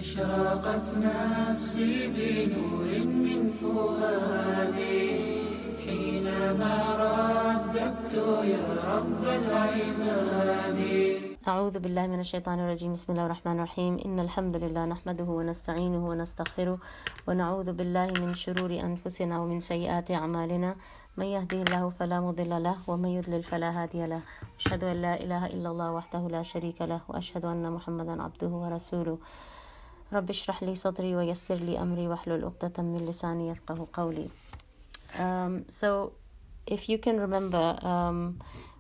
أشرقت نفسي بنور من فؤادي حينما رددت يا رب العباد. أعوذ بالله من الشيطان الرجيم. بسم الله الرحمن الرحيم. إن الحمد لله نحمده ونستعينه ونستغفره ونعوذ بالله من شرور أنفسنا ومن سيئات أعمالنا. من يهده الله فلا مضل له ومن يضلل فلا هادي له. أشهد أن لا إله إلا الله وحده لا شريك له وأشهد أن محمدا عبده ورسوله. رب اشرح لي صدري ويسر لي أمري واحلل عقدة من لساني يفقهوا قولي. So if you can remember,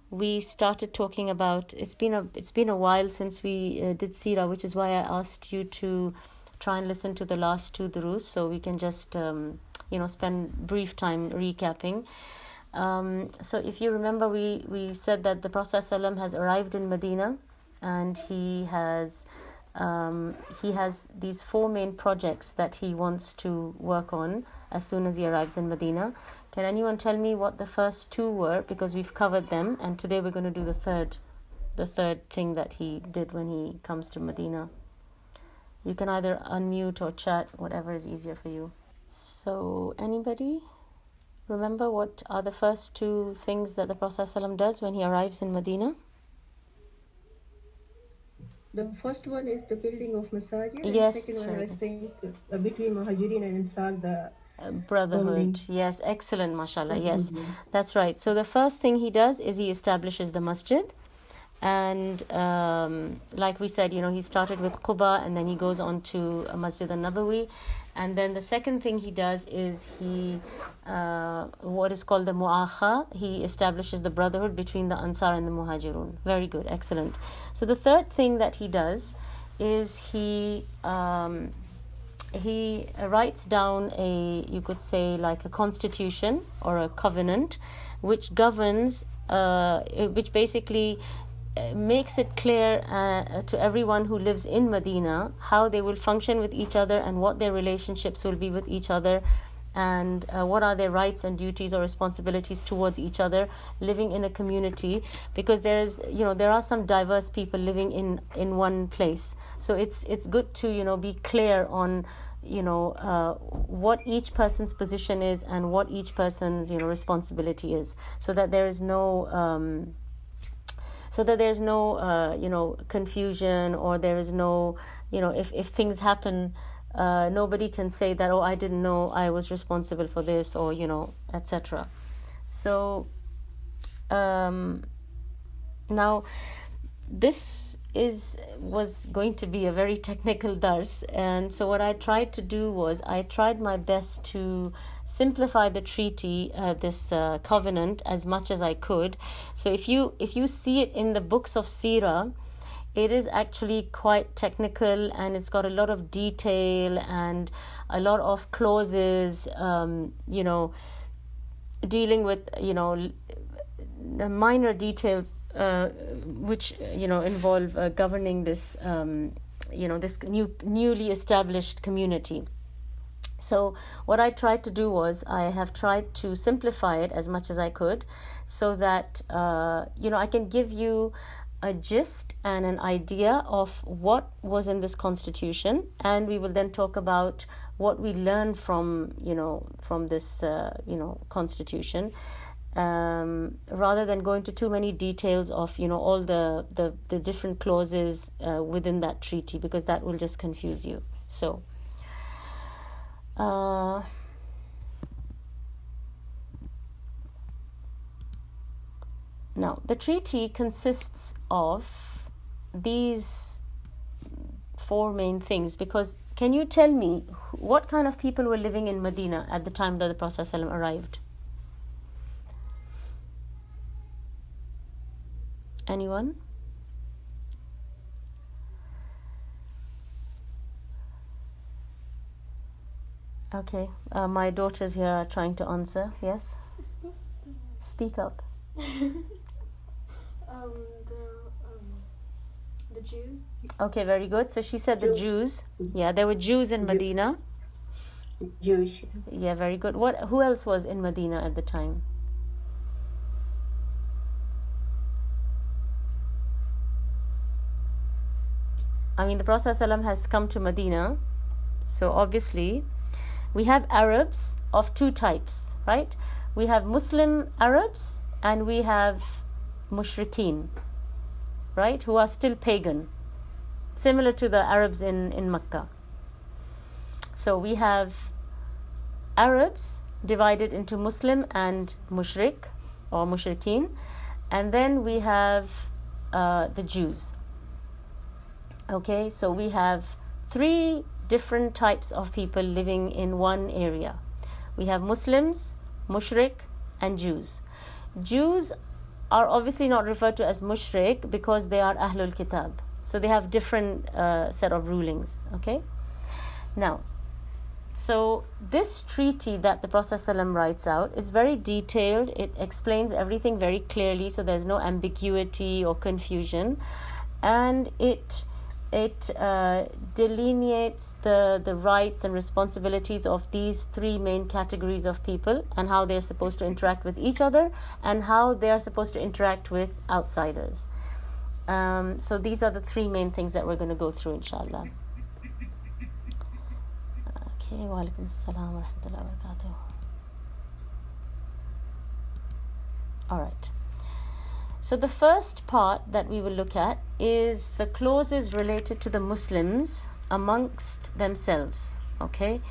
we started talking about, it's been a while since we did Seerah, which is why I asked you to try and listen to the last two durus so we can just spend brief time recapping. So if you remember, we said that the Prophet ﷺ has arrived in Medina, and he has these four main projects that he wants to work on as soon as he arrives in Medina. Can anyone tell me what the first two were? Because we've covered them, and today we're going to do the third thing that he did when he comes to Medina. You can either unmute or chat, whatever is easier for you. So, anybody remember what are the first two things that the Prophet ﷺ does when he arrives in Medina? The first one is the building of masajid. Yes, and the second one, I think, between Muhajirin and Ansar, the brotherhood. Yes, excellent, mashallah. Yes, that's right. So the first thing he does is he establishes the masjid. And like we said, he started with Quba, and then he goes on to Masjid al-Nabawi. And then the second thing he does is he, what is called the Mu'akha, he establishes the brotherhood between the Ansar and the Muhajirun. Very good, excellent. So the third thing that he does is he writes down you could say like a constitution or a covenant, which governs, which basically makes it clear to everyone who lives in Medina how they will function with each other and what their relationships will be with each other, and what are their rights and duties or responsibilities towards each other living in a community, because there are some diverse people living in one place. So it's good to be clear on what each person's position is and what each person's responsibility is, so that there is no confusion, or there is no if things happen, nobody can say that, oh, I didn't know I was responsible for this, or etc. So now this was going to be a very technical dars, and so what I tried to do was I tried my best to simplify the treaty, this covenant, as much as I could. So if you see it in the books of Seerah, it is actually quite technical, and it's got a lot of detail and a lot of clauses, dealing with the minor details which involve governing this this newly established community. So what I tried to do was I have tried to simplify it as much as I could, so that I can give you a gist and an idea of what was in this constitution, and we will then talk about what we learned from this constitution, rather than go into too many details of all the different clauses within that treaty, because that will just confuse you. So now the treaty consists of these four main things, because can you tell me what kind of people were living in Medina at the time that the Prophet ﷺ arrived? Anyone? Okay, my daughters here are trying to answer. Yes? Speak up. The Jews. Okay, very good. So she said the Jews. Yeah, there were Jews in Medina. Jewish. Yeah, very good. Who else was in Medina at the time? the Prophet ﷺ has come to Medina. So obviously, we have Arabs of two types, right? We have Muslim Arabs and we have Mushrikeen, right? Who are still pagan, similar to the Arabs in Mecca. So we have Arabs divided into Muslim and Mushrik or Mushrikeen, and then we have the Jews. Okay, so we have three different types of people living in one area. We have Muslims, Mushrik, and Jews. Jews are obviously not referred to as Mushrik because they are Ahlul Kitab. So they have different set of rulings. Okay, now, so this treaty that the Prophet ﷺ writes out is very detailed. It explains everything very clearly, so there's no ambiguity or confusion, and it delineates the rights and responsibilities of these three main categories of people and how they're supposed to interact with each other and how they are supposed to interact with outsiders. So these are the three main things that we're going to go through, inshallah. Okay, wa alaikum assalam wa rahmatullahi wa barakatuh. All right. So the first part that we will look at is the clauses related to the Muslims amongst themselves. Okay,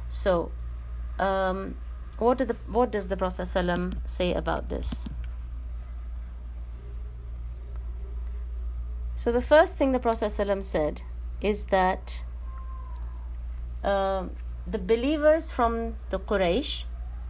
so what does the Prophet ﷺ say about this? So the first thing the Prophet ﷺ said is that the believers from the Quraysh.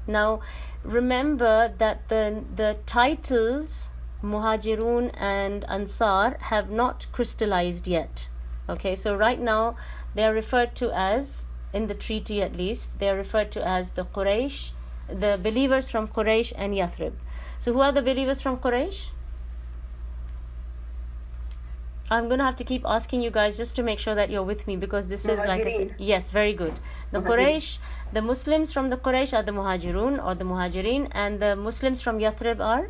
Now, remember that the titles Muhajirun and Ansar have not crystallized yet. Okay, so right now they are referred to as, in the treaty at least, they are referred to as the Quraysh, the believers from Quraysh and Yathrib. So who are the believers from Quraysh? I'm going to have to keep asking you guys just to make sure that you're with me, because this is like yes, very good. The Quraysh, the Muslims from the Quraysh are the Muhajirun or the Muhajirin, and the Muslims from Yathrib are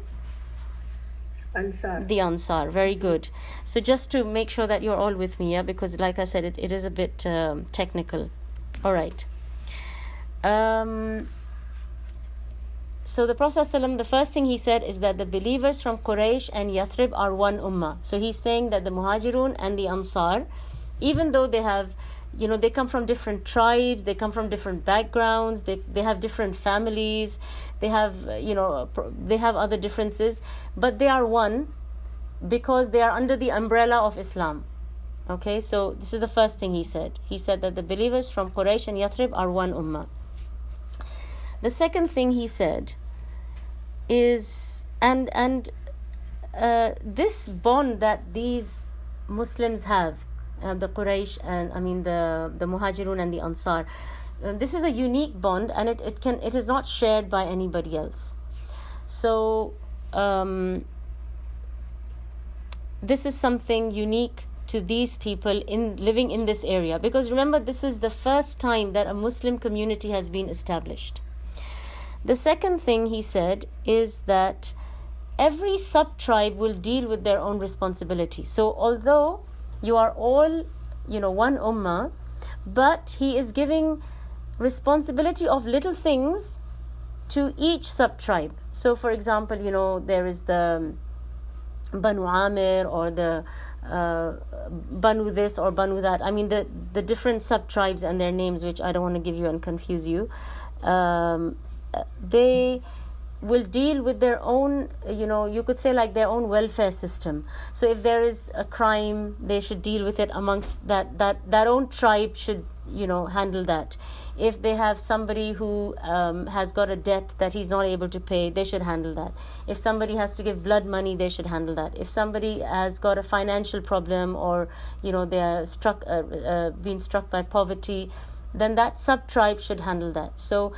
Ansar. The Ansar. Very good. So just to make sure that you're all with me, yeah, because like I said, it is a bit technical. All right. So the Prophet ﷺ, the first thing he said is that the believers from Quraysh and Yathrib are one ummah. So he's saying that the Muhajirun and the Ansar, even though they have, they come from different tribes, they come from different backgrounds, they have different families, they have, they have other differences, but they are one because they are under the umbrella of Islam. Okay, so this is the first thing he said. He said that the believers from Quraysh and Yathrib are one ummah. The second thing he said is, and this bond that these Muslims have, the Quraysh and the Muhajirun and the Ansar, this is a unique bond, and it is not shared by anybody else. So this is something unique to these people living in this area, because remember, this is the first time that a Muslim community has been established. The second thing he said is that every sub-tribe will deal with their own responsibility. So although you are all, one ummah, but he is giving responsibility of little things to each sub-tribe. So for example, there is the Banu Amir or the Banu this or Banu that. The different sub-tribes and their names, which I don't want to give you and confuse you. They will deal with their own, you could say like their own welfare system. So if there is a crime, they should deal with it amongst that own tribe should, handle that. If they have somebody who has got a debt that he's not able to pay, they should handle that. If somebody has to give blood money, they should handle that. If somebody has got a financial problem or, they are being struck by poverty, then that sub-tribe should handle that. So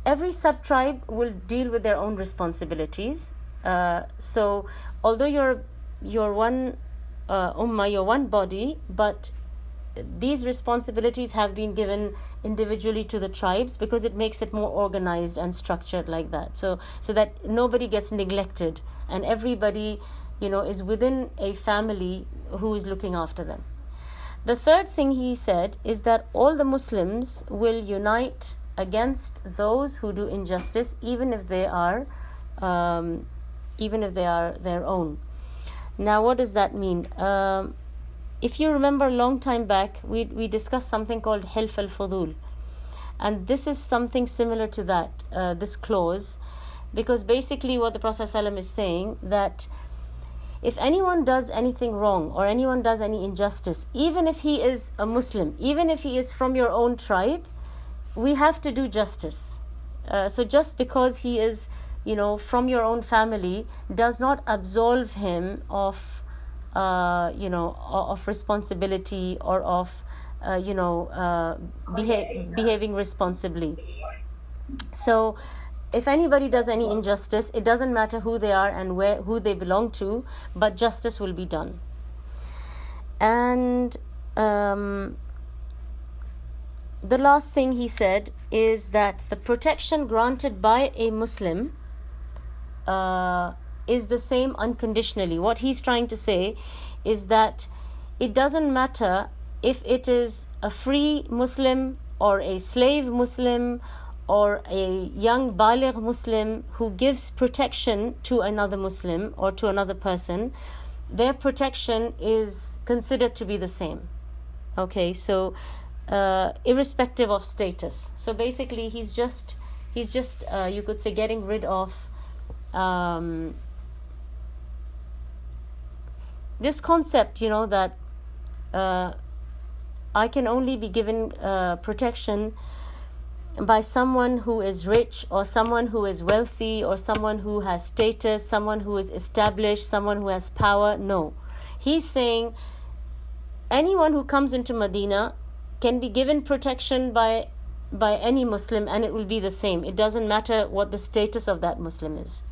every sub-tribe will deal with their own responsibilities. So although you're one ummah, you're one body, but these responsibilities have been given individually to the tribes because it makes it more organized and structured like that. So that nobody gets neglected and everybody, is within a family who is looking after them. The third thing he said is that all the Muslims will unite against those who do injustice, even if they are their own. Now, what does that mean? If you remember a long time back, we discussed something called Hilf al-Fudul. And this is something similar to that, this clause, because basically what the Prophet ﷺ is saying, that if anyone does anything wrong or anyone does any injustice, even if he is a Muslim, even if he is from your own tribe, we have to do justice. So just because he is, from your own family, does not absolve him of, of responsibility or of, behaving responsibly. So if anybody does any injustice, it doesn't matter who they are and who they belong to, but justice will be done. And the last thing he said is that the protection granted by a Muslim is the same unconditionally. What he's trying to say is that it doesn't matter if it is a free Muslim or a slave Muslim or a young baligh Muslim who gives protection to another Muslim or to another person, their protection is considered to be the same. Okay, so irrespective of status. So basically he's just you could say getting rid of this concept, that I can only be given protection by someone who is rich or someone who is wealthy or someone who has status, someone who is established, someone who has power. No. He's saying anyone who comes into Medina can be given protection by any Muslim, and it will be the same. It doesn't matter what the status of that Muslim is.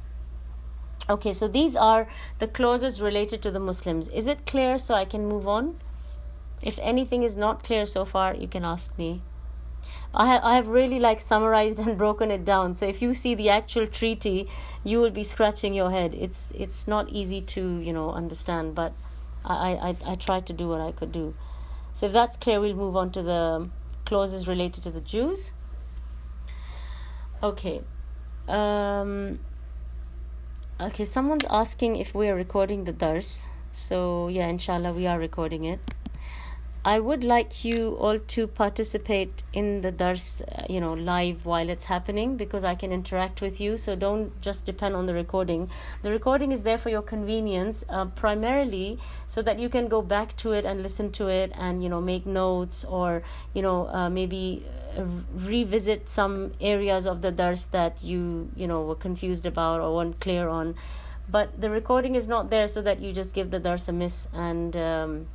Okay, so these are the clauses related to the Muslims. Is it clear so I can move on? If anything is not clear so far, you can ask me. I have really summarized and broken it down. So if you see the actual treaty, you will be scratching your head. It's not easy to understand, but I tried to do what I could do. So if that's clear, we'll move on to the clauses related to the Jews. Okay. Okay, someone's asking if we are recording the dars. So yeah, inshallah, we are recording it. I would like you all to participate in the dars, live while it's happening, because I can interact with you. So don't just depend on the recording. The recording is there for your convenience, primarily so that you can go back to it and listen to it and, make notes or, maybe revisit some areas of the dars that you were confused about or weren't clear on. But the recording is not there so that you just give the dars a miss and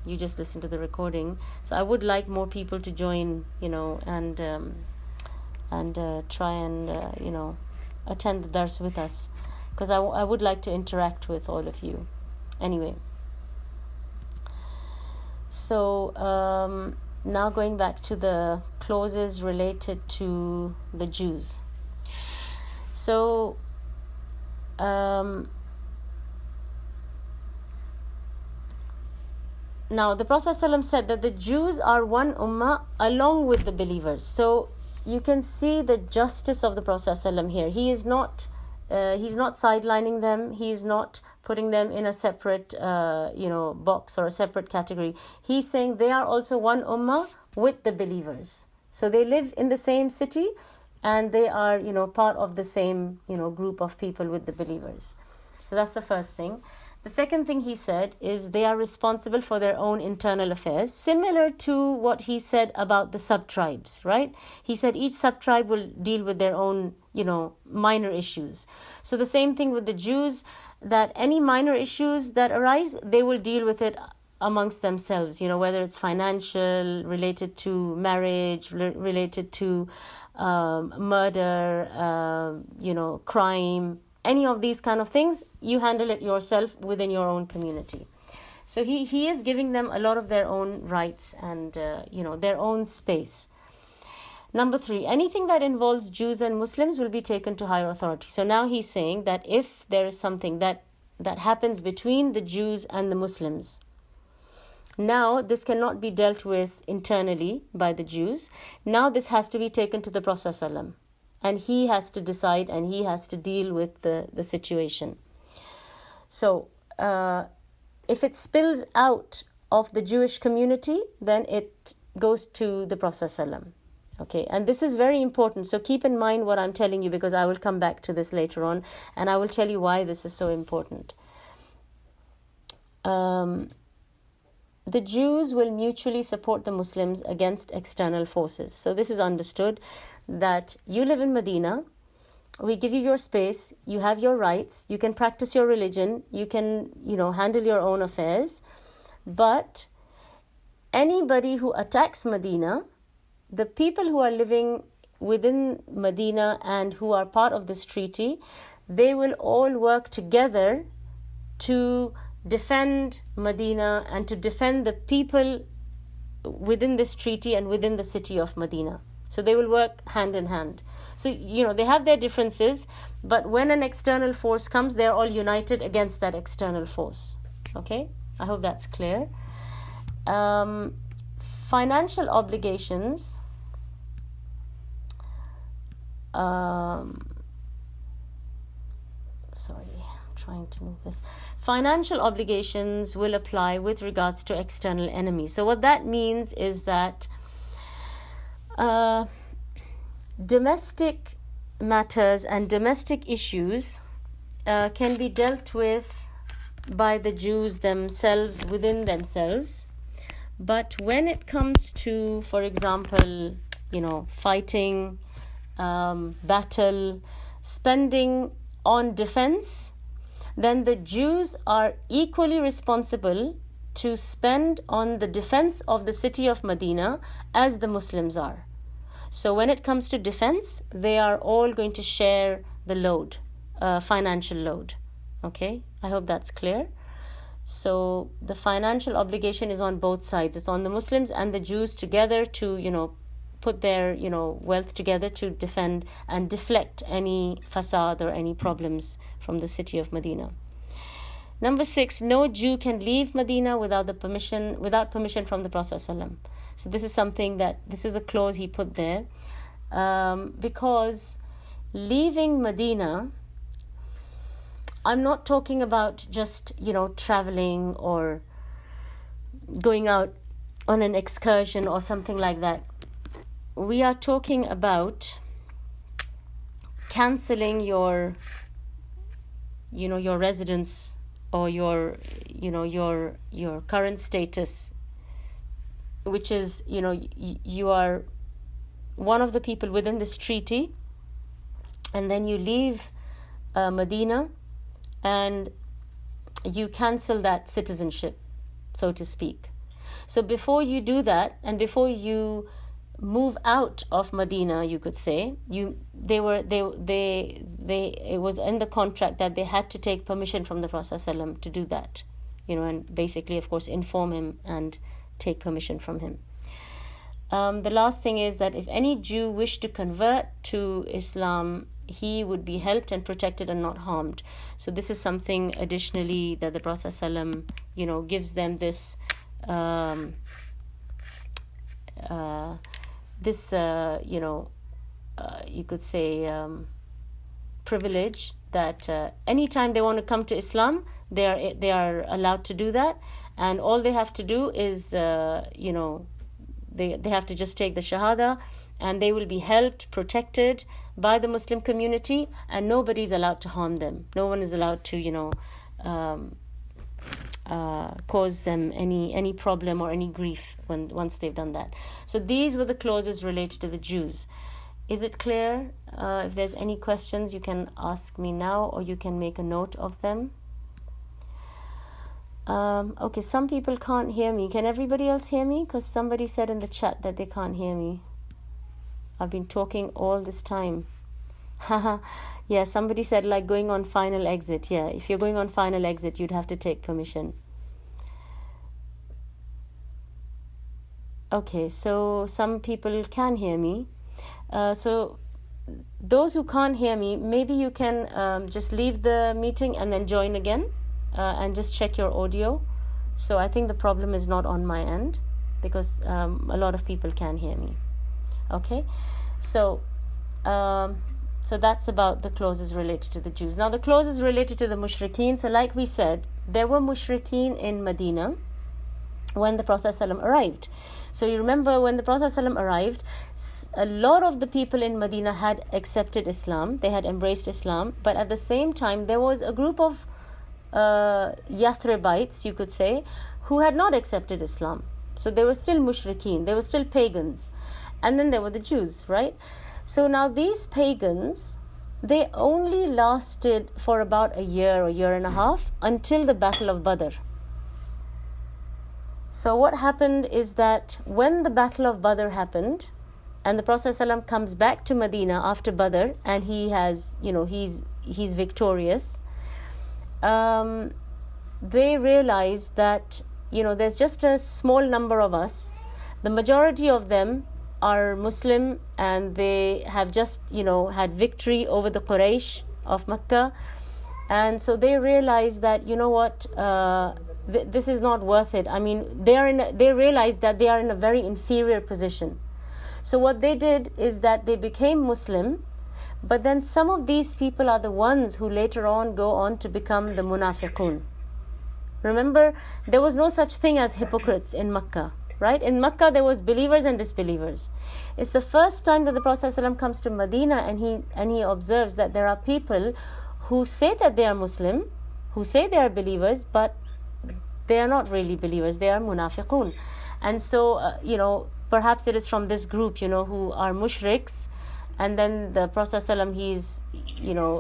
you just listen to the recording. So I would like more people to join, and try and, attend the dars with us, because I would like to interact with all of you. Anyway. So now going back to the clauses related to the Jews. So now, the Prophet ﷺ said that the Jews are one ummah along with the believers. So you can see the justice of the Prophet ﷺ here. He's not sidelining them. He's not putting them in a separate, box or a separate category. He's saying they are also one ummah with the believers. So they live in the same city, and they are, part of the same, group of people with the believers. So that's the first thing. The second thing he said is they are responsible for their own internal affairs, similar to what he said about the sub-tribes, right? He said each sub-tribe will deal with their own, minor issues. So the same thing with the Jews, that any minor issues that arise, they will deal with it amongst themselves, whether it's financial, related to marriage, related to murder, crime, any of these kind of things, you handle it yourself within your own community. So he is giving them a lot of their own rights and, their own space. Number 3, anything that involves Jews and Muslims will be taken to higher authority. So now he's saying that if there is something that happens between the Jews and the Muslims, Now, this cannot be dealt with internally by the Jews. Now, this has to be taken to the Prophet ﷺ. And he has to decide and he has to deal with the situation. So, if it spills out of the Jewish community, then it goes to the Prophet ﷺ. Okay, and this is very important. So keep in mind what I'm telling you, because I will come back to this later on and I will tell you why this is so important. The Jews will mutually support the Muslims against external forces. So this is understood that you live in Medina, we give you your space, you have your rights, you can practice your religion, you can, handle your own affairs. But anybody who attacks Medina, the people who are living within Medina and who are part of this treaty, they will all work together to defend Medina and to defend the people within this treaty and within the city of Medina. So they will work hand in hand. So, they have their differences, but when an external force comes, they're all united against that external force. Okay? I hope that's clear. Financial obligations. Trying to move this. Financial obligations will apply with regards to external enemies. So what that means is that domestic matters and domestic issues can be dealt with by the Jews themselves, within themselves. But when it comes to, for example, fighting, battle, spending on defense, then the Jews are equally responsible to spend on the defense of the city of Medina as the Muslims are. So when it comes to defense, they are all going to share the load, financial load. Okay, I hope that's clear. So the financial obligation is on both sides. It's on the Muslims and the Jews together to, put their, wealth together to defend and deflect any fasad or any problems from the city of Medina. Number 6, no Jew can leave Medina without permission from the Prophet ﷺ. So this is a clause he put there, because leaving Medina, I'm not talking about just, traveling or going out on an excursion or something like that. We are talking about cancelling your residence or your current status, which is, you are one of the people within this treaty, and then you leave Medina and you cancel that citizenship, so to speak. So before you do that, and before you move out of Medina, you could say, it was in the contract that they had to take permission from the Prophet ﷺ to do that, and basically, of course, inform him and take permission from him. The last thing is that if any Jew wished to convert to Islam, he would be helped and protected and not harmed. So this is something additionally that the Prophet ﷺ, gives them this you could say privilege, that anytime they want to come to Islam, they are allowed to do that, and all they have to do is they have to just take the Shahada, and they will be helped, protected by the Muslim community, and nobody's allowed to harm them. No one is allowed to cause them any problem or any grief once they've done that. So these were the clauses related to the Jews. Is it clear? If there's any questions, you can ask me now, or you can make a note of them. Okay, some people can't hear me. Can everybody else hear me? Because somebody said in the chat that they can't hear me. I've been talking all this time. Yeah, somebody said like going on final exit. Yeah, if you're going on final exit, you'd have to take permission. Okay, so some people can hear me. So those who can't hear me, maybe you can just leave the meeting and then join again, and just check your audio, So I think the problem is not on my end, because a lot of people can hear me. Okay, so that's about the clauses related to the Jews. Now the clauses related to the mushrikeen. So like we said, there were mushrikeen in Medina when the Prophet ﷺ arrived. So you remember, when the Prophet ﷺ arrived, a lot of the people in Medina had accepted Islam, they had embraced Islam, but at the same time there was a group of Yathribites, you could say, who had not accepted Islam. So they were still mushrikeen, they were still pagans. And then there were the Jews, right? So now these pagans, they only lasted for about a year or year and a half until the Battle of Badr. So what happened is that when the Battle of Badr happened, and the Prophet ﷺ comes back to Medina after Badr, and he has, he's victorious, they realized that, there's just a small number of us. The majority of them are Muslim, and they have just, had victory over the Quraysh of Mecca. And so they realized that, this is not worth it. I mean, they realized that they are in a very inferior position. So what they did is that they became Muslim, but then some of these people are the ones who later on go on to become the munafiqun. Remember, there was no such thing as hypocrites in Mecca, right? In Mecca, there was believers and disbelievers. It's the first time that the Prophet ﷺ comes to Medina, and he observes that there are people who say that they are Muslim, who say they are believers, but they are not really believers, they are munafiqun. And so, perhaps it is from this group, who are mushriks. And then the Prophet ﷺ, he's,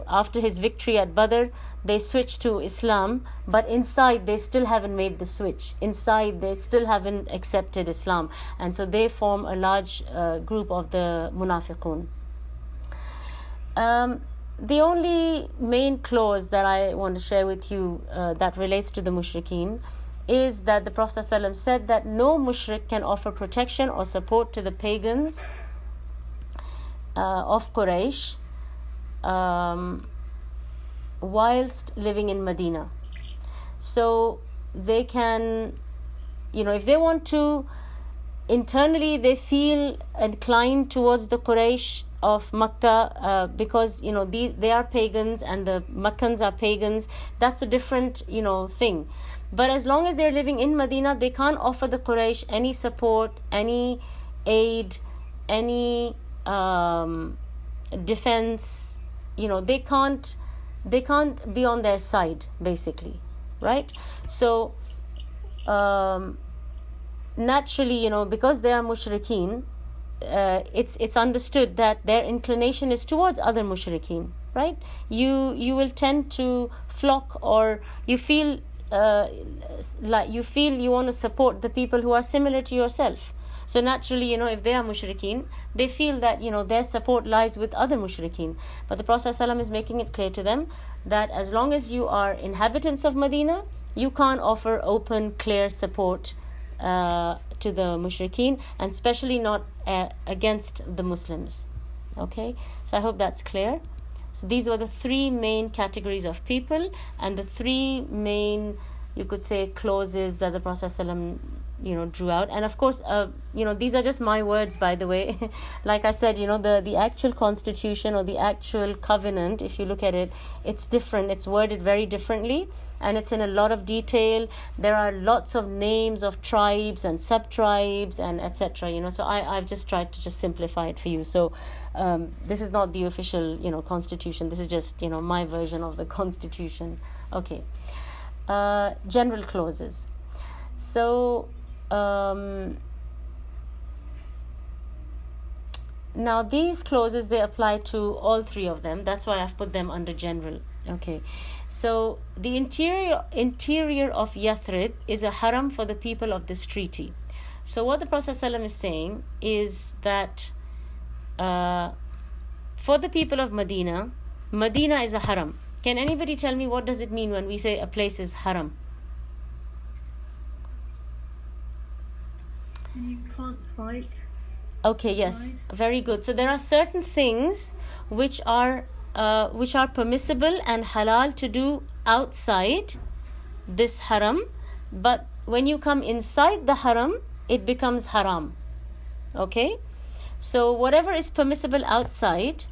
after his victory at Badr, they switch to Islam, but inside they still haven't made the switch. Inside they still haven't accepted Islam. And so they form a large group of the munafiqun. The only main clause that I want to share with you that relates to the mushrikeen is that the Prophet ﷺ said that no mushrik can offer protection or support to the pagans of Quraysh whilst living in Medina. So they can, if they want to, internally they feel inclined towards the Quraysh of Makkah because they are pagans and the Meccans are pagans. That's a different thing. But as long as they're living in Medina, they can't offer the Quraysh any support, any aid, any defense. They can't be on their side, basically, right? So naturally, because they are mushrikeen, it's understood that their inclination is towards other mushrikeen, right? You will tend to flock, or you feel you want to support the people who are similar to yourself. So naturally, if they are mushrikeen, they feel that their support lies with other mushrikeen. But the Prophet ﷺ is making it clear to them that as long as you are inhabitants of Medina, you can't offer open, clear support to the mushrikeen, and especially not against the Muslims. Okay, so I hope that's clear. So these were the three main categories of people, and the three main, you could say, clauses that the Prophet ﷺ drew out. And of course, these are just my words, by the way. Like I said, the actual constitution or the actual covenant, if you look at it, it's different. It's worded very differently, and it's in a lot of detail. There are lots of names of tribes and sub-tribes and etc. So I've just tried to just simplify it for you. So this is not the official, constitution. This is just, my version of the constitution. Okay. General clauses. So now these clauses, they apply to all three of them. That's why I've put them under general. Okay, so the interior of Yathrib is a haram for the people of this treaty. So what the Prophet ﷺ is saying is that for the people of Medina, Medina is a haram. Can anybody tell me what does it mean when we say a place is haram? You can't fight. Okay, yes, very good. So there are certain things which are permissible and halal to do outside this haram, but when you come inside the haram, it becomes haram. Okay? So whatever is permissible outside,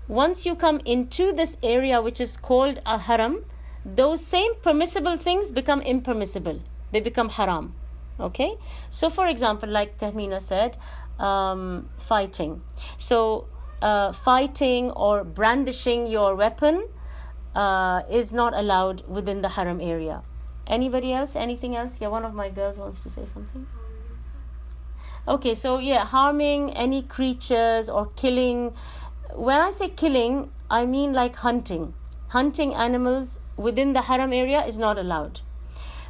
once you come into this area which is called a haram, those same permissible things become impermissible. They become haram. Okay? So for example, like Tahmina said, fighting. So fighting or brandishing your weapon is not allowed within the haram area. Anybody else? Anything else? Yeah, one of my girls wants to say something. Okay, so yeah, harming any creatures or killing. When I say killing, I mean like hunting. Hunting animals within the haram area is not allowed.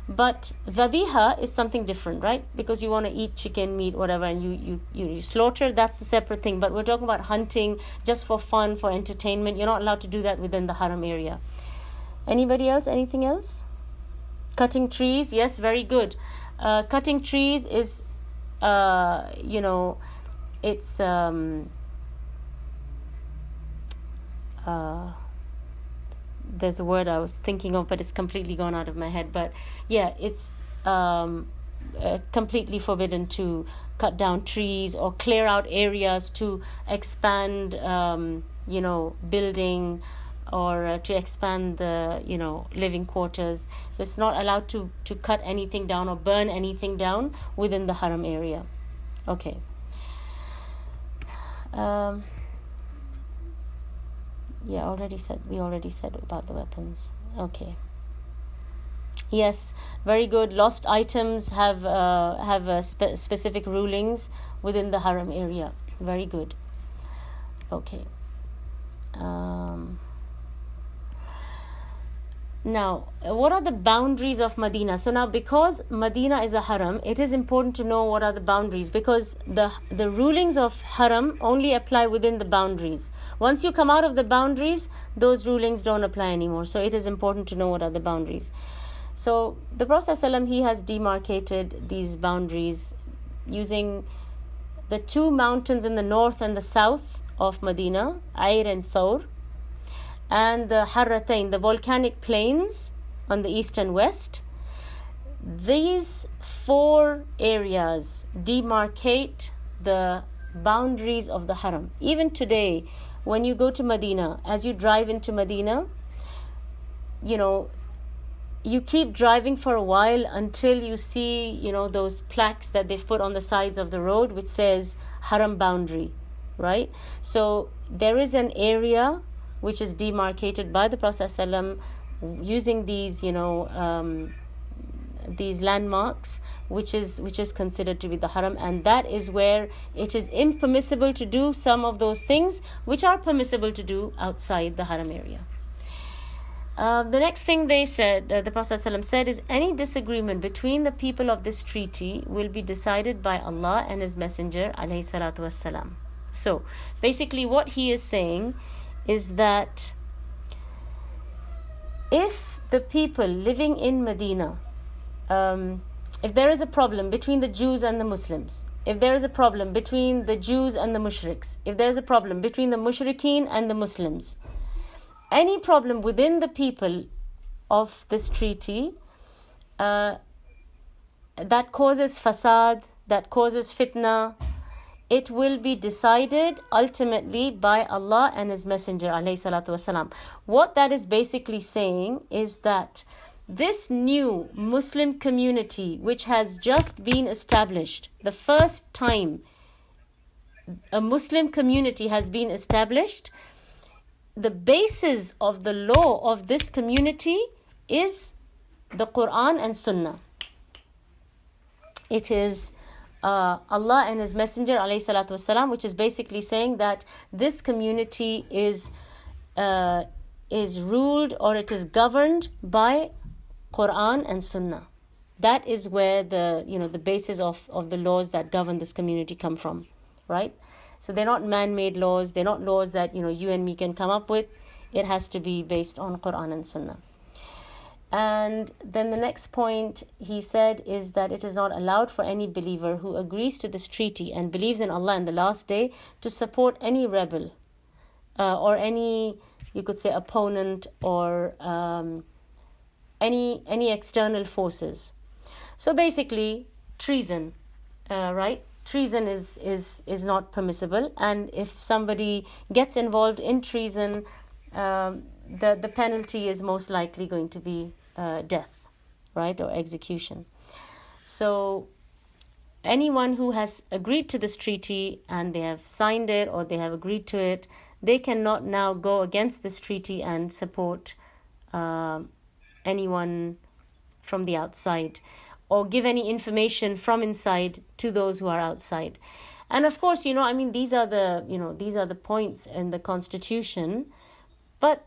But dhabiha is something different, right? Because you want to eat chicken, meat, whatever, and you slaughter, that's a separate thing. But we're talking about hunting just for fun, for entertainment. You're not allowed to do that within the haram area. Anybody else? Anything else? Cutting trees, yes, very good. Cutting trees is, it's... there's a word I was thinking of, but it's completely gone out of my head. But yeah, it's completely forbidden to cut down trees or clear out areas to expand, building or to expand the, living quarters. So it's not allowed to cut anything down or burn anything down within the haram area. Okay. Yeah, we already said about the weapons. Okay. Yes, very good. Lost items have specific rulings within the haram area. Very good. Okay. Now, what are the boundaries of Medina? So now, because Medina is a haram, it is important to know what are the boundaries, because the rulings of haram only apply within the boundaries. Once you come out of the boundaries, those rulings don't apply anymore. So it is important to know what are the boundaries. So the Prophet ﷺ, he has demarcated these boundaries using the two mountains in the north and the south of Medina, Ayr and Thawr, and the Harratain, the volcanic plains on the east and west. These four areas demarcate the boundaries of the haram. Even today, when you go to Medina, as you drive into Medina, you keep driving for a while until you see, those plaques that they've put on the sides of the road which says haram boundary, right? So there is an area which is demarcated by the Prophet ﷺ using these, these landmarks, which is considered to be the haram, and that is where it is impermissible to do some of those things which are permissible to do outside the haram area. The next thing they said, the Prophet ﷺ said, is any disagreement between the people of this treaty will be decided by Allah and His Messenger alayhi salatu wassalam. So basically what he is saying is that if the people living in Medina, if there is a problem between the Jews and the Muslims, if there is a problem between the Jews and the mushriks, if there is a problem between the mushrikeen and the Muslims, any problem within the people of this treaty that causes fasad, that causes fitna, it will be decided ultimately by Allah and His Messenger alayhi salatu wasalam. What that is basically saying is that this new Muslim community which has just been established, the first time a Muslim community has been established, the basis of the law of this community is the Quran and Sunnah. It is Allah and His Messenger alayhi salatu wasalam, which is basically saying that this community is ruled, or it is governed by Quran and Sunnah. That is where the basis of the laws that govern this community come from, right? So they're not man-made laws. They're not laws that you and me can come up with. It has to be based on Quran and Sunnah. And then the next point he said is that it is not allowed for any believer who agrees to this treaty and believes in Allah and the last day to support any rebel or any, you could say, opponent or any external forces. So basically, treason, right? Treason is not permissible, and if somebody gets involved in treason, the penalty is most likely going to be death, right, or execution. So anyone who has agreed to this treaty and they have signed it or they have agreed to it, they cannot now go against this treaty and support anyone from the outside, or give any information from inside to those who are outside. And of course, these are the points in the Constitution, but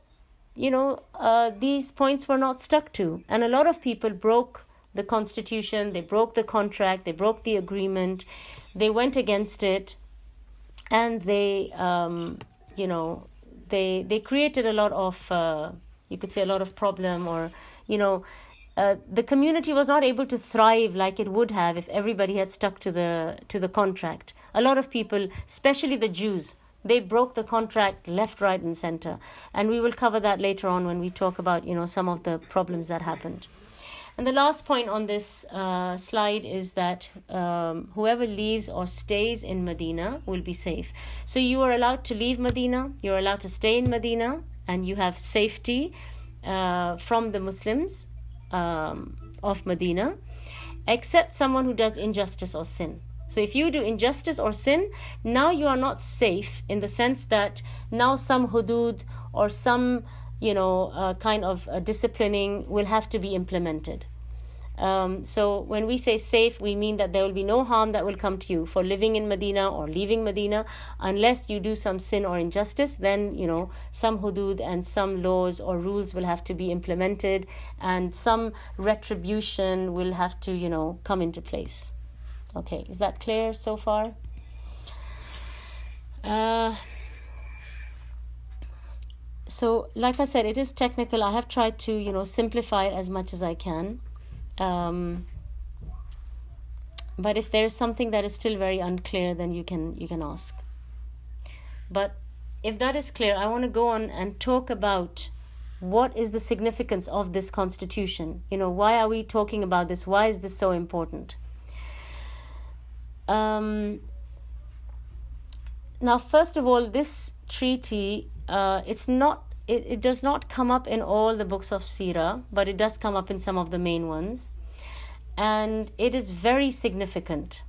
these points were not stuck to, and a lot of people broke the Constitution, they broke the contract, they broke the agreement, they went against it, and they they created a lot of you could say a lot of problem, or the community was not able to thrive like it would have if everybody had stuck to the contract. A lot of people, especially the Jews, they broke the contract left, right, and center. And we will cover that later on when we talk about, some of the problems that happened. And the last point on this slide is that whoever leaves or stays in Medina will be safe. So you are allowed to leave Medina, you're allowed to stay in Medina, and you have safety from the Muslims of Medina, except someone who does injustice or sin. So if you do injustice or sin, now you are not safe, in the sense that now some hudud or some kind of disciplining will have to be implemented. So when we say safe, we mean that there will be no harm that will come to you for living in Medina or leaving Medina, unless you do some sin or injustice. Then some hudud and some laws or rules will have to be implemented, and some retribution will have to come into place. Okay, is that clear so far? So like I said, it is technical. I have tried to simplify it as much as I can. But if there's something that is still very unclear, then you can ask. But if that is clear, I want to go on and talk about what is the significance of this constitution. Why are we talking about this? Why is this so important? Now, first of all, this treaty, it does not come up in all the books of Seerah, but it does come up in some of the main ones. And it is very significant.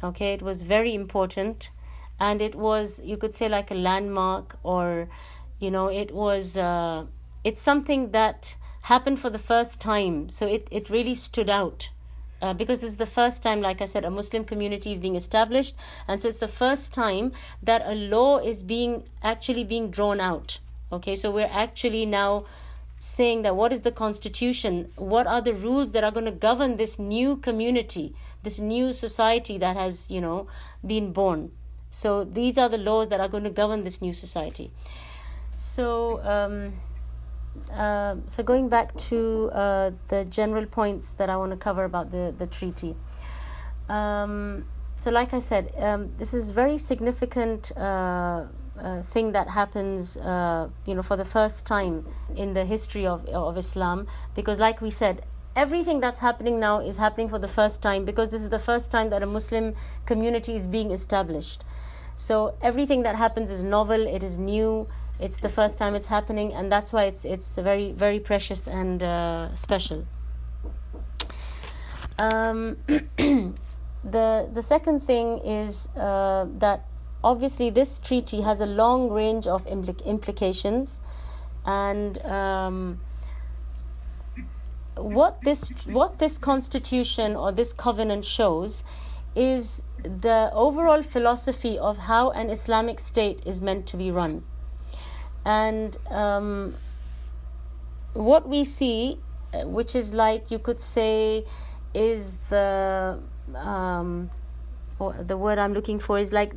Okay, it was very important. And it was, you could say, like a landmark, or, it's something that happened for the first time. So it really stood out. Because this is the first time, like I said, a Muslim community is being established. And so it's the first time that a law is actually being drawn out. Okay, so we're actually now saying that what is the constitution? What are the rules that are going to govern this new community, this new society that has, been born? So these are the laws that are going to govern this new society. So, so going back to the general points that I want to cover about the treaty. So like I said, this is very significant thing that happens, for the first time in the history of Islam, because like we said, everything that's happening now is happening for the first time, because this is the first time that a Muslim community is being established. So everything that happens is novel, it is new, it's the first time it's happening, and that's why it's very, very precious and special. The second thing is that obviously this treaty has a long range of implications, and what this constitution or this covenant shows is the overall philosophy of how an Islamic state is meant to be run. And what we see, which is like you could say is the word I'm looking for is like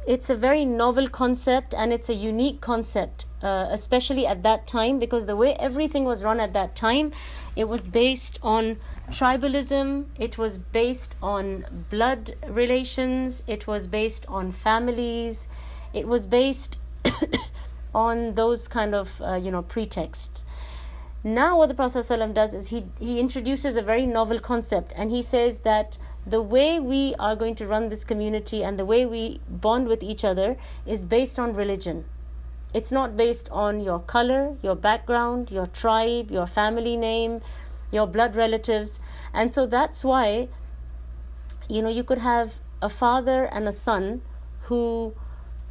it's a very novel concept, and it's a unique concept, especially at that time, because the way everything was run at that time, it was based on tribalism, it was based on blood relations, it was based on families, it was based on those kind of pretexts. Now what the Prophet ﷺ does is he introduces a very novel concept, and he says that the way we are going to run this community and the way we bond with each other is based on religion. It's not based on your color, your background, your tribe, your family name, your blood relatives. And so that's why, you could have a father and a son who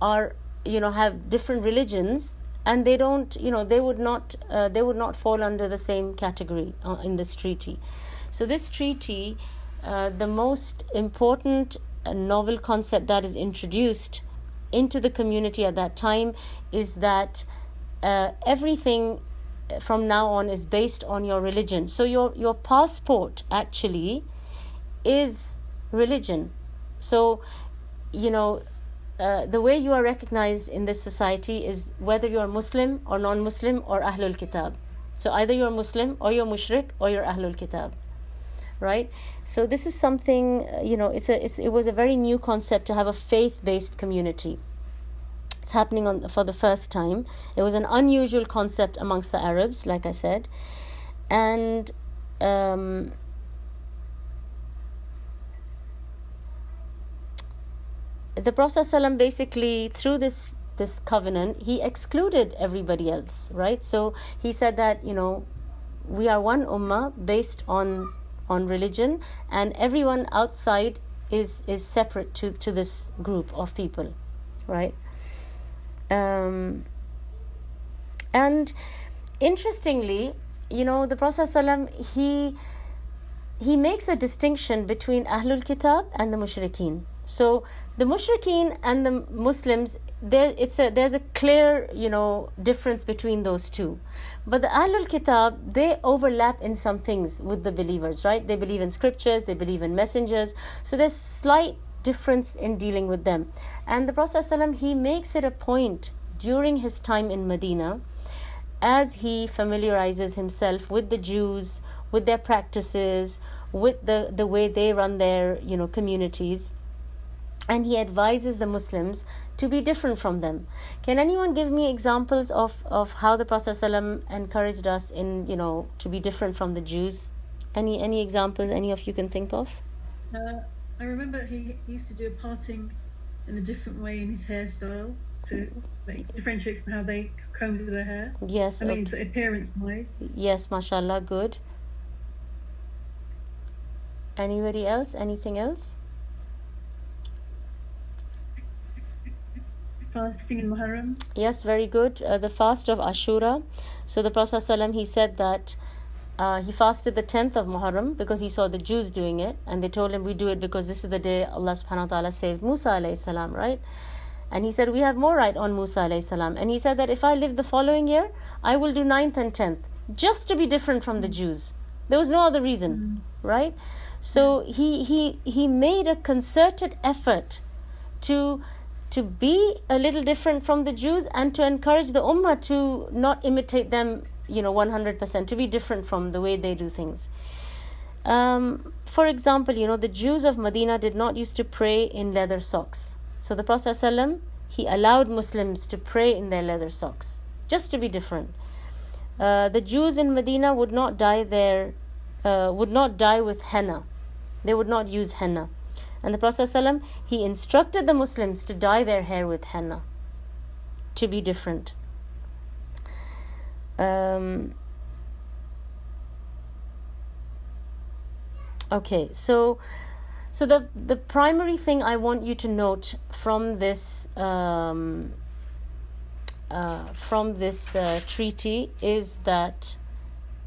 are, have different religions, and they don't, they would not fall under the same category in this treaty. So this treaty, the most important novel concept that is introduced into the community at that time is that everything from now on is based on your religion. So your passport actually is religion. So the way you are recognized in this society is whether you're Muslim or non-Muslim or Ahlul Kitab. So either you're Muslim or you're Mushrik or you're Ahlul Kitab, right? So this is something, it was a very new concept to have a faith-based community. It's happening for the first time. It was an unusual concept amongst the Arabs, like I said. And the Prophet ﷺ basically, through this covenant, he excluded everybody else, right? So he said that, we are one ummah based on religion, and everyone outside is separate to this group of people, right? And interestingly, the Prophet ﷺ, he makes a distinction between Ahlul Kitab and the Mushrikeen. So the Mushrikeen and the Muslims, there's a clear, difference between those two. But the Ahlul Kitab, they overlap in some things with the believers, right? They believe in scriptures, they believe in messengers. So there's slight difference in dealing with them. And the Prophet ﷺ, he makes it a point during his time in Medina, as he familiarizes himself with the Jews, with their practices, with the way they run their, communities. And he advises the Muslims to be different from them. Can anyone give me examples of how the Prophet ﷺ encouraged us in, to be different from the Jews? Any examples any of you can think of? I remember he used to do a parting in a different way in his hairstyle to differentiate from how they combed their hair. Yes. Appearance-wise. Yes, mashallah, good. Anybody else? Anything else? Fasting in Muharram. Yes, very good. The fast of Ashura. So the Prophet ﷺ, he said that he fasted the 10th of Muharram because he saw the Jews doing it, and they told him, we do it because this is the day Allah subhanahu wa ta'ala saved Musa alayhi salam, right? And he said, we have more right on Musa alayhi salam. And he said that if I live the following year, I will do 9th and 10th, just to be different from the Jews. There was no other reason, right? So he made a concerted effort to be a little different from the Jews and to encourage the Ummah to not imitate them, 100%, to be different from the way they do things. For example, the Jews of Medina did not used to pray in leather socks. So the Prophet ﷺ, he allowed Muslims to pray in their leather socks, just to be different. The Jews in Medina would not dye with henna. They would not use henna. And the Prophet ﷺ, he instructed the Muslims to dye their hair with henna, to be different. Okay, so the primary thing I want you to note from this treaty is that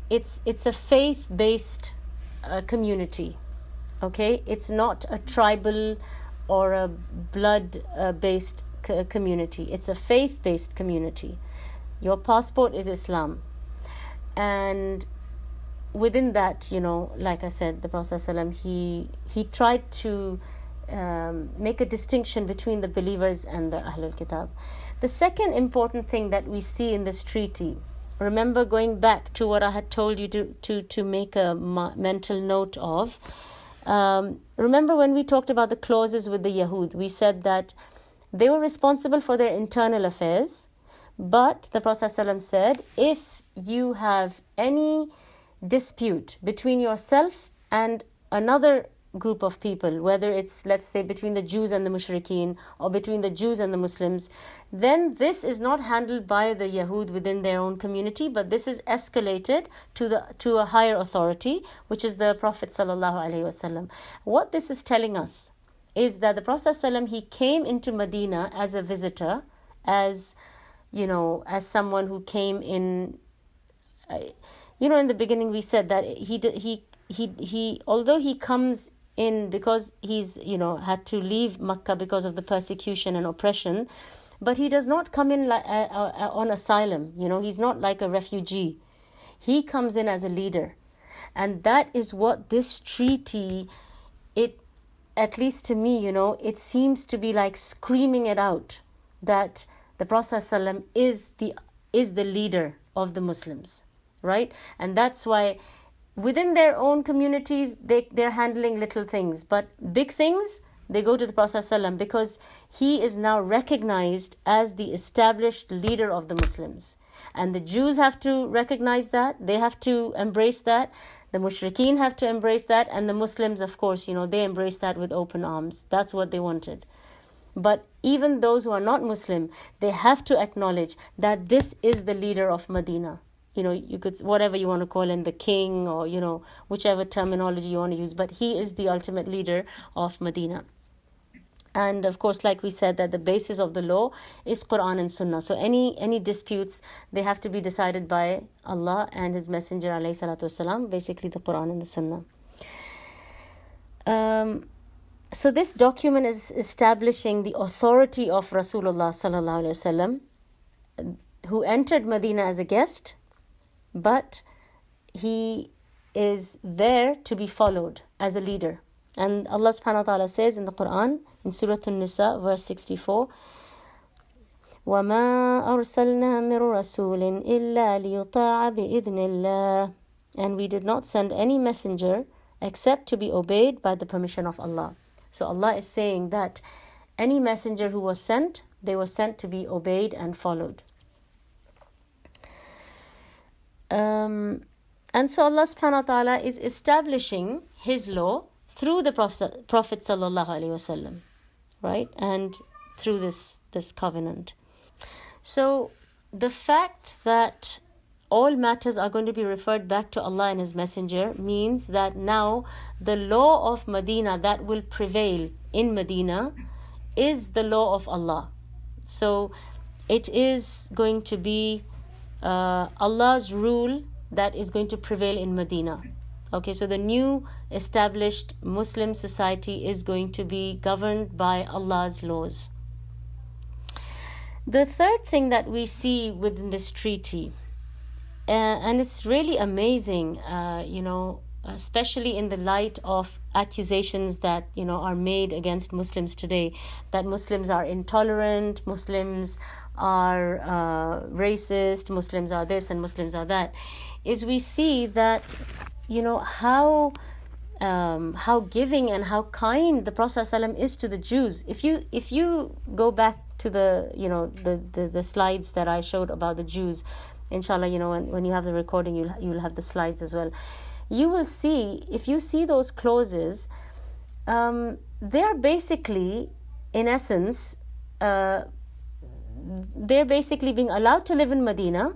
it's a faith-based community. Okay, it's not a tribal or a blood-based community. It's a faith-based community. Your passport is Islam, and within that, like I said, the Prophet ﷺ, he tried to make a distinction between the believers and the Ahlul Kitab. The second important thing that we see in this treaty, remember, going back to what I had told you to make a mental note of. Remember when we talked about the clauses with the Yahud, we said that they were responsible for their internal affairs, But the Prophet ﷺ said, if you have any dispute between yourself and another group of people, whether it's, let's say, between the Jews and the Mushrikeen, or between the Jews and the Muslims, then this is not handled by the Yahud within their own community, but this is escalated to a higher authority, which is the Prophet ﷺ. What this is telling us is that the Prophet ﷺ, he came into Medina as a visitor, as someone who came in. In the beginning we said that he although he comes in because he's had to leave Makkah because of the persecution and oppression, but he does not come in on asylum. He's not like a refugee. He comes in as a leader, and that is what this treaty, at least to me, it seems to be like screaming it out, that the Prophet ﷺ is the leader of the Muslims, right? And that's why within their own communities, they're handling little things, but big things, they go to the Prophet ﷺ, because he is now recognized as the established leader of the Muslims. And the Jews have to recognize that, they have to embrace that, the Mushrikeen have to embrace that, and the Muslims, of course, they embrace that with open arms. That's what they wanted. But even those who are not Muslim, they have to acknowledge that this is the leader of Medina. You could, whatever you want to call him, the king, or, whichever terminology you want to use, but he is the ultimate leader of Medina. And of course, like we said, that the basis of the law is Quran and Sunnah. So any disputes, they have to be decided by Allah and His Messenger, alayhi salatu wasalam, basically the Quran and the Sunnah. So this document is establishing the authority of Rasulullah sallallahu alaihi wasallam, who entered Medina as a guest, but he is there to be followed as a leader. And Allah subhanahu wa ta'ala says in the Quran, in Surah An-Nisa, verse 64, وَمَا أَرْسَلْنَا مِن رَسُولٍ إِلَّا لِيُطَاعَ بِإِذْنِ اللَّهِ. And we did not send any messenger except to be obeyed by the permission of Allah. So Allah is saying that any messenger who was sent, they were sent to be obeyed and followed. And so Allah subhanahu wa ta'ala is establishing His law through the Prophet sallallahu alaihi wasallam, right? And through this covenant. So the fact that all matters are going to be referred back to Allah and His Messenger means that now the law of Medina that will prevail in Medina is the law of Allah. So it is going to be Allah's rule that is going to prevail in Medina. Okay, so the new established Muslim society is going to be governed by Allah's laws. The third thing that we see within this treaty, and it's really amazing, especially in the light of accusations that, are made against Muslims today, that Muslims are intolerant, Muslims are racist, Muslims are this and Muslims are that, is we see that, how giving and how kind the Prophet ﷺ is to the Jews. If you go back to the slides that I showed about the Jews, inshallah, when you have the recording, you'll have the slides as well. You will see, if you see those clauses, they're basically, in essence, they're basically being allowed to live in Medina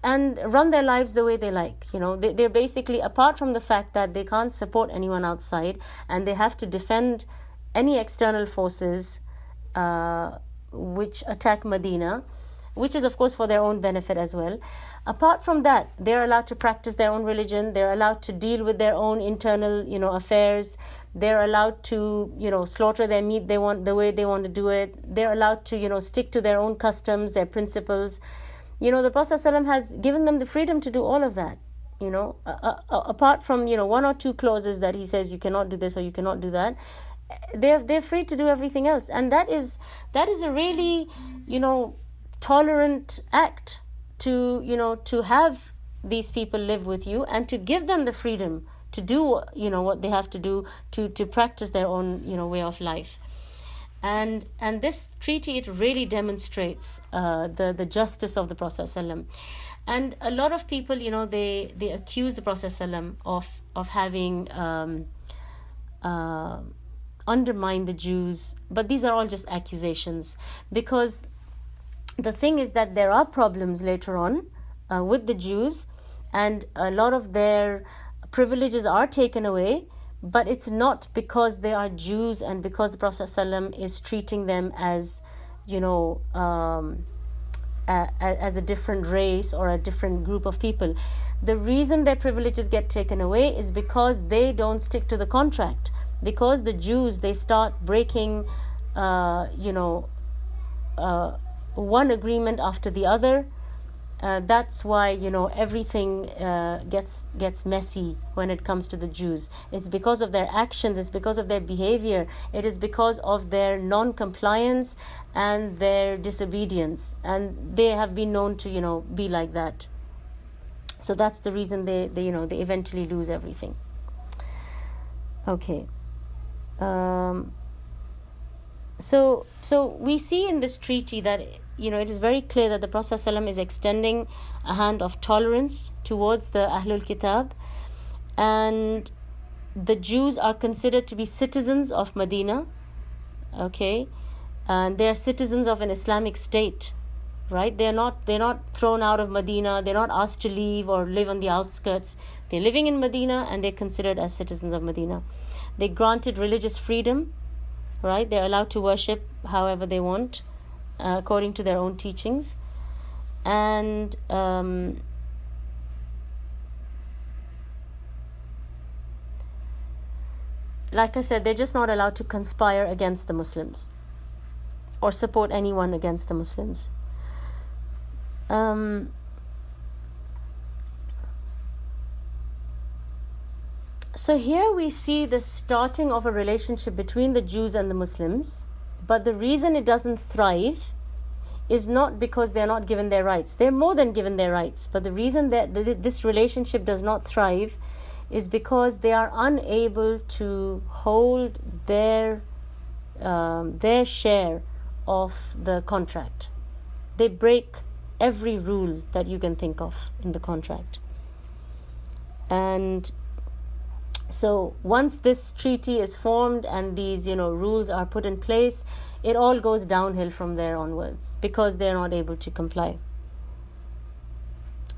and run their lives the way they like. They're basically, apart from the fact that they can't support anyone outside and they have to defend any external forces which attack Medina, which is of course for their own benefit as well. Apart from that, they're allowed to practice their own religion, they're allowed to deal with their own internal affairs, they're allowed to slaughter their meat the way they want to do it, they're allowed to stick to their own customs, their principles. The Prophet ﷺ has given them the freedom to do all of that. Apart from one or two clauses that he says you cannot do this or you cannot do that, they're free to do everything else. And that is a really tolerant act to have these people live with you and to give them the freedom to do what they have to do to practice their own way of life. And this treaty, it really demonstrates the justice of the Prophet ﷺ. And a lot of people, they accuse the Prophet ﷺ of having undermined the Jews, but these are all just accusations, because the thing is that there are problems later on with the Jews, and a lot of their privileges are taken away, but it's not because they are Jews and because the Prophet ﷺ is treating them as, as a different race or a different group of people. The reason their privileges get taken away is because they don't stick to the contract. Because the Jews, they start breaking, one agreement after the other. That's why everything gets messy when it comes to the Jews. It's because of their actions, it's because of their behavior, it is because of their non-compliance and their disobedience, and they have been known to be like that. So that's the reason they eventually lose everything. Okay. So we see in this treaty that it is very clear that the Prophet ﷺ is extending a hand of tolerance towards the Ahlul Kitab, and the Jews are considered to be citizens of Medina, okay, and they are citizens of an Islamic state, right? They're not thrown out of Medina, they're not asked to leave or live on the outskirts. They're living in Medina and they're considered as citizens of Medina. They granted religious freedom, right? They're allowed to worship however they want, according to their own teachings. And like I said, they're just not allowed to conspire against the Muslims or support anyone against the Muslims. So here we see the starting of a relationship between the Jews and the Muslims, but the reason it doesn't thrive is not because they're not given their rights. They're more than given their rights, but the reason that this relationship does not thrive is because they are unable to hold their share of the contract. They break every rule that you can think of in the contract. And so once this treaty is formed and these rules are put in place, it all goes downhill from there onwards because they're not able to comply.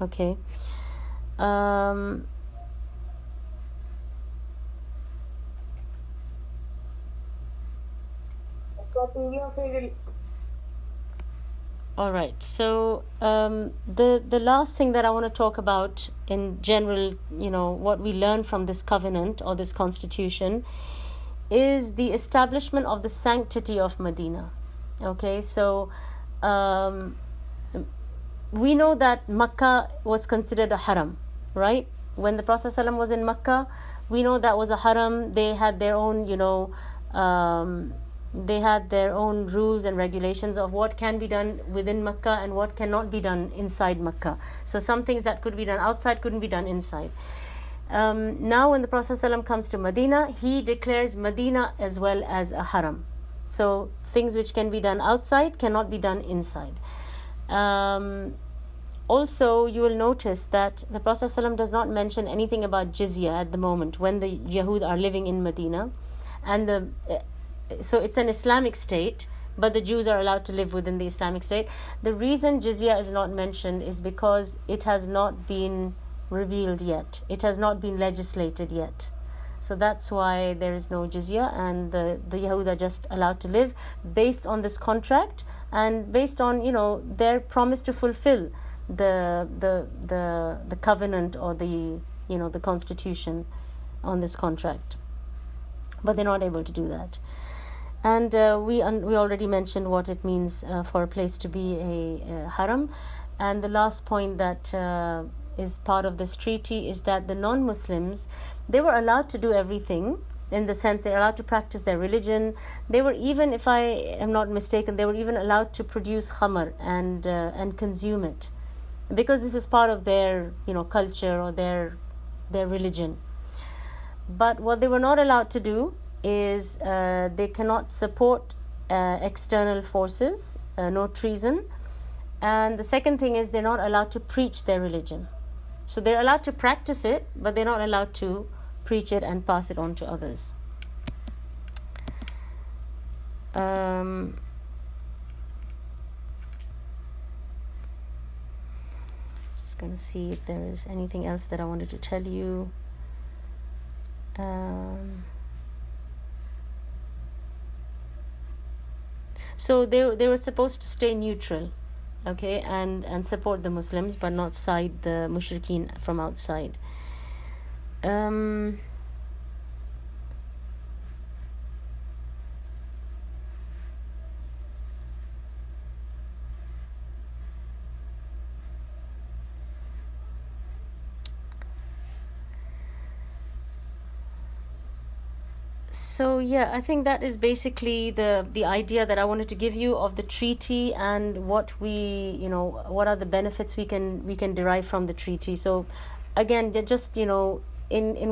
Okay. All right, so the last thing that I want to talk about in general, what we learn from this covenant or this constitution is the establishment of the sanctity of Medina. Okay, so we know that Makkah was considered a haram, right? When the Prophet ﷺ was in Makkah, we know that was a haram. They had their own, they had their own rules and regulations of what can be done within Makkah and what cannot be done inside Makkah. So some things that could be done outside couldn't be done inside. Now when the Prophet ﷺ comes to Medina, he declares Medina as well as a haram. So things which can be done outside cannot be done inside. Also, you will notice that the Prophet ﷺ does not mention anything about jizya at the moment when the Yahud are living in Medina. And so it's an Islamic state, but the Jews are allowed to live within the Islamic state. The reason jizya is not mentioned is because it has not been revealed yet. It has not been legislated yet. So that's why there is no jizya, and the Yahud are just allowed to live based on this contract and based on their promise to fulfill the covenant or the constitution on this contract. But they're not able to do that. And we already mentioned what it means for a place to be a haram. And the last point that is part of this treaty is that the non-Muslims, they were allowed to do everything, in the sense they're allowed to practice their religion. They were even, if I am not mistaken, they were even allowed to produce khamr and consume it, because this is part of their culture or their religion. But what they were not allowed to do is they cannot support external forces, no treason. And the second thing is they're not allowed to preach their religion. So they're allowed to practice it, but they're not allowed to preach it and pass it on to others. Just going to see if there is anything else that I wanted to tell you. So they were supposed to stay neutral, okay, and support the Muslims, but not side the mushrikeen from outside. So yeah, I think that is basically the idea that I wanted to give you of the treaty and what what are the benefits we can derive from the treaty. So again, just in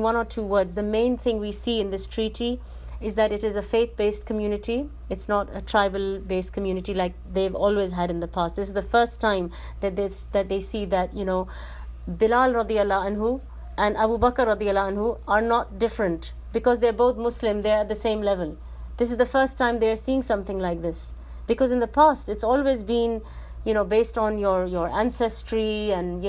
one or two words, the main thing we see in this treaty is that it is a faith-based community. It's not a tribal-based community like they've always had in the past. This is the first time that they see that Bilal radiallahu anhu and Abu Bakr radiallahu anhu are not different, because they're both Muslim, they're at the same level. This is the first time they're seeing something like this. Because in the past, it's always been, based on your ancestry, and,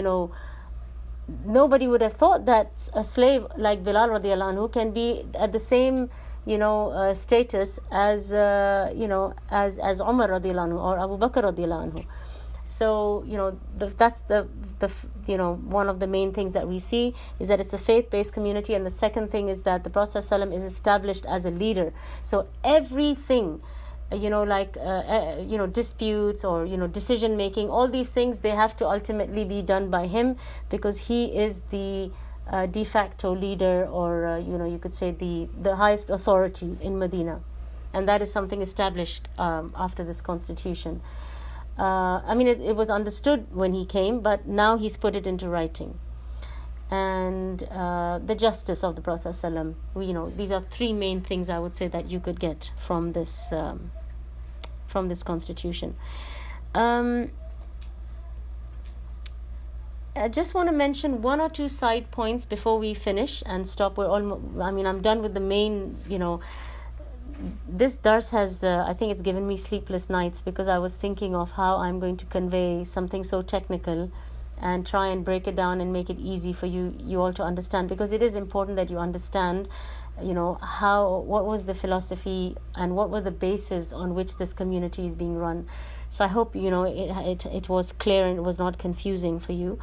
nobody would have thought that a slave like Bilal radiallahu anhu can be at the same, status as, as Umar radiallahu anhu or Abu Bakr radiallahu anhu. So, that's the one of the main things that we see is that it's a faith-based community. And the second thing is that the Prophet ﷺ is established as a leader. So everything, disputes or, decision-making, all these things, they have to ultimately be done by him, because he is the de facto leader, or, you could say the highest authority in Medina. And that is something established after this constitution. It was understood when he came, but now he's put it into writing. And the justice of the Prophet ﷺ, these are three main things I would say that you could get from this constitution. I just want to mention one or two side points before we finish and stop. I'm done with the main, This dars has, I think it's given me sleepless nights, because I was thinking of how I'm going to convey something so technical and try and break it down and make it easy for you all to understand, because it is important that you understand, what was the philosophy and what were the bases on which this community is being run. So I hope, it was clear and it was not confusing for you.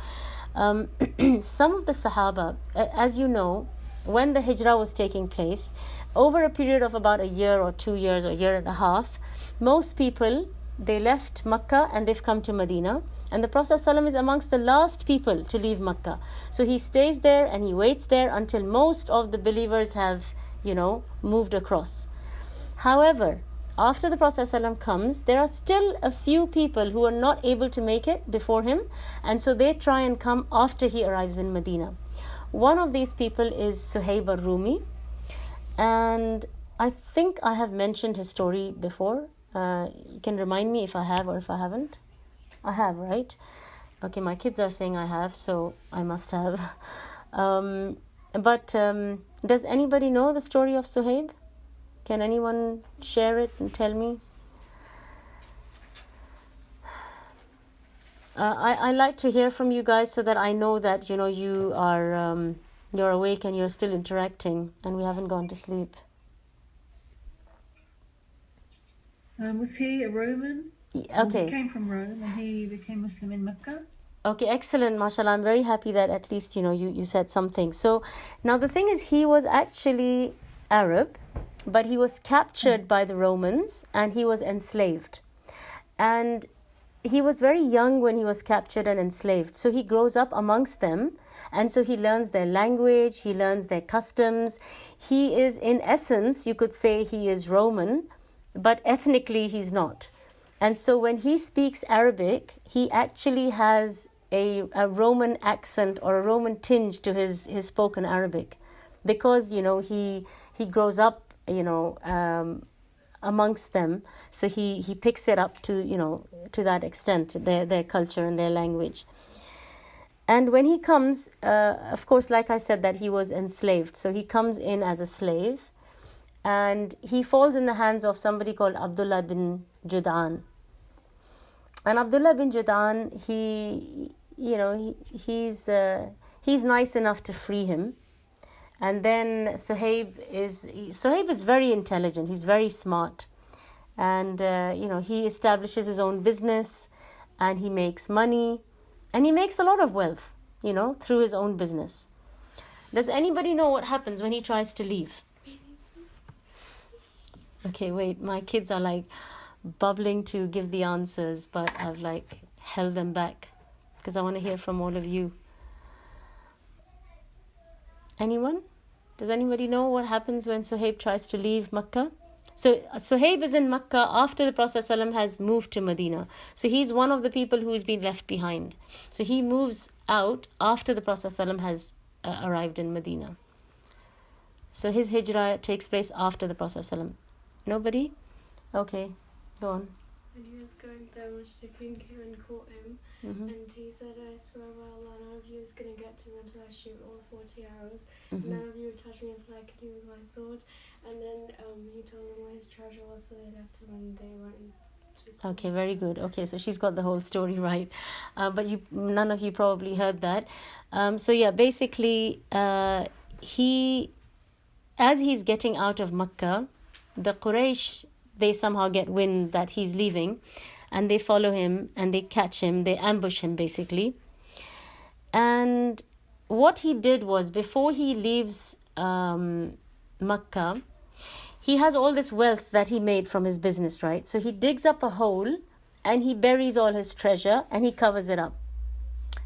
Some of the Sahaba, as you know, when the hijrah was taking place, over a period of about a year or 2 years or a year and a half, most people, they left Makkah and they've come to Medina. And the Prophet ﷺ is amongst the last people to leave Makkah. So he stays there and he waits there until most of the believers have, moved across. However, after the Prophet ﷺ comes, there are still a few people who are not able to make it before him. And so they try and come after he arrives in Medina. One of these people is Suhaib al-Rumi, and I think I have mentioned his story before. You can remind me if I have or if I haven't. I have, right? Okay, my kids are saying I have, so I must have. But does anybody know the story of Suhaib? Can anyone share it and tell me? I like to hear from you guys so that I know that you are you're awake and you're still interacting and we haven't gone to sleep. Was he a Roman? Okay. He came from Rome and he became Muslim in Mecca. Okay, excellent, mashallah. I'm very happy that at least you said something. So now the thing is, he was actually Arab, but he was captured by the Romans and he was enslaved. And he was very young when he was captured and enslaved. So he grows up amongst them. And so he learns their language, he learns their customs. He is, in essence, you could say he is Roman, but ethnically he's not. And so when he speaks Arabic, he actually has a Roman accent or a Roman tinge to his spoken Arabic. Because, he grows up, amongst them. So he picks it up to, to that extent, their culture and their language. And when he comes, of course, like I said, that he was enslaved. So he comes in as a slave, and he falls in the hands of somebody called Abdullah bin Jud'an. And Abdullah bin Jud'an, he's nice enough to free him. And then Suhaib is very intelligent. He's very smart. And, he establishes his own business, and he makes money. And he makes a lot of wealth, through his own business. Does anybody know what happens when he tries to leave? Okay, wait, my kids are like bubbling to give the answers, but I've like held them back because I want to hear from all of you. Anyone? Does anybody know what happens when Suhaib tries to leave Makkah? So Suhaib is in Makkah after the Prophet ﷺ has moved to Medina. So he's one of the people who's been left behind. So he moves out after the Prophet ﷺ has arrived in Medina. So his hijrah takes place after the Prophet ﷺ. Nobody? Okay, go on. When he was going there, Mushrikeen came and caught him, and he said, I swear by Allah, none of you is going to get to me until I shoot all 40 arrows. None of you will touch me until I kill you with my sword. And then he told them where his treasure was, so they left him and they went to... Okay, very good. Okay, so she's got the whole story right. But none of you probably heard that. Basically, as he's getting out of Makkah, the Quraysh, they somehow get wind that he's leaving, and they follow him and they catch him, they ambush him basically. And what he did was, before he leaves Makkah, he has all this wealth that he made from his business, right? So he digs up a hole and he buries all his treasure and he covers it up.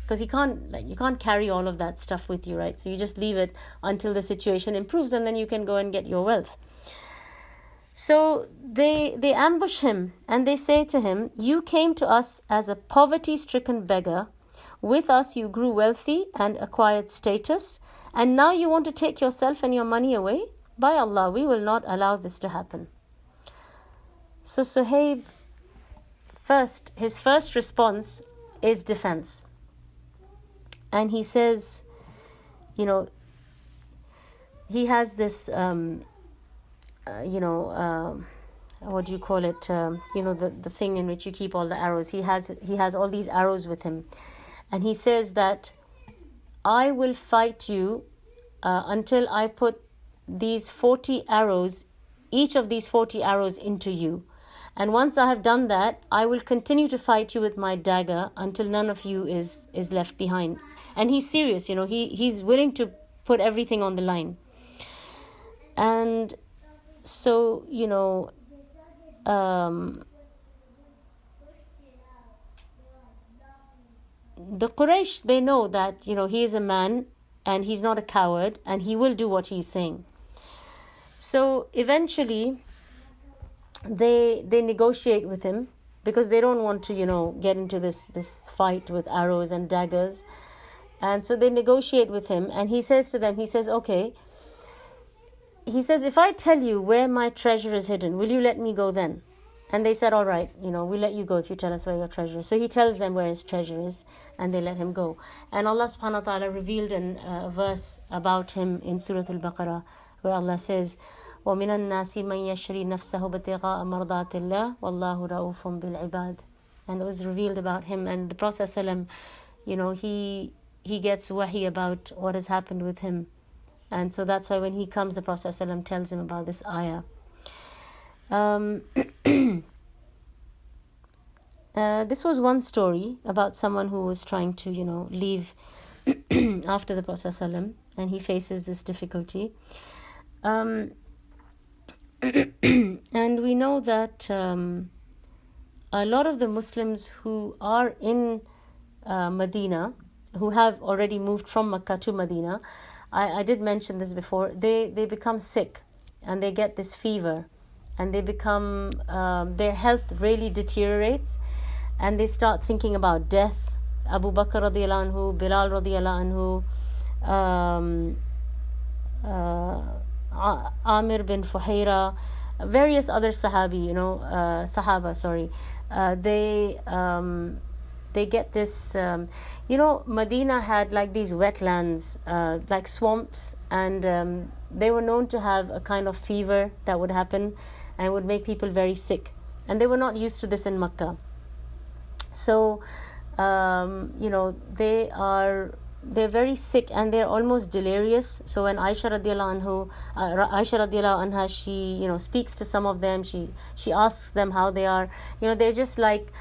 Because you can't carry all of that stuff with you, right? So you just leave it until the situation improves, and then you can go and get your wealth. So they ambush him and they say to him, you came to us as a poverty-stricken beggar. With us you grew wealthy and acquired status, and now you want to take yourself and your money away? By Allah, we will not allow this to happen. So Suhaib, his first response is defense. And he says, he has this... what do you call it? The thing in which you keep all the arrows. He has all these arrows with him, and he says that I will fight you until I put these 40 arrows, each of these 40 arrows into you. And once I have done that, I will continue to fight you with my dagger until none of you is left behind. And he's serious, he's willing to put everything on the line. And so, the Quraysh, they know that, he is a man and he's not a coward and he will do what he's saying. So eventually they negotiate with him, because they don't want to, get into this fight with arrows and daggers. And so they negotiate with him, and he says to them, okay, he says, if I tell you where my treasure is hidden, will you let me go then? And they said, all right, we'll let you go if you tell us where your treasure is. So he tells them where his treasure is, and they let him go. And Allah subhanahu wa ta'ala revealed a verse about him in Surah Al-Baqarah, where Allah says, وَمِنَ النَّاسِ مَنْ يَشْرِي نَفْسَهُ بِابْتِغَاءَ مَرْضَاتِ اللَّهِ وَاللَّهُ رَءُوفٌ بِالْعِبَادِ. And it was revealed about him, and the Prophet ﷺ, he gets wahi about what has happened with him. And so that's why when he comes, the Prophet ﷺ tells him about this ayah. This was one story about someone who was trying to, leave after the Prophet ﷺ, and he faces this difficulty. And we know that a lot of the Muslims who are in Medina, who have already moved from Makkah to Medina, I did mention this before, they become sick and they get this fever, and they become, their health really deteriorates, and they start thinking about death. Abu Bakr radiallahu anhu, Bilal radiallahu anhu, Amir bin Fuhaira, various other Sahaba, they get this, Medina had like these wetlands, like swamps, and they were known to have a kind of fever that would happen and would make people very sick. And they were not used to this in Makkah. So, they're very sick and they're almost delirious. So when Aisha radiallahu anha, she speaks to some of them, she asks them how they are. They're just like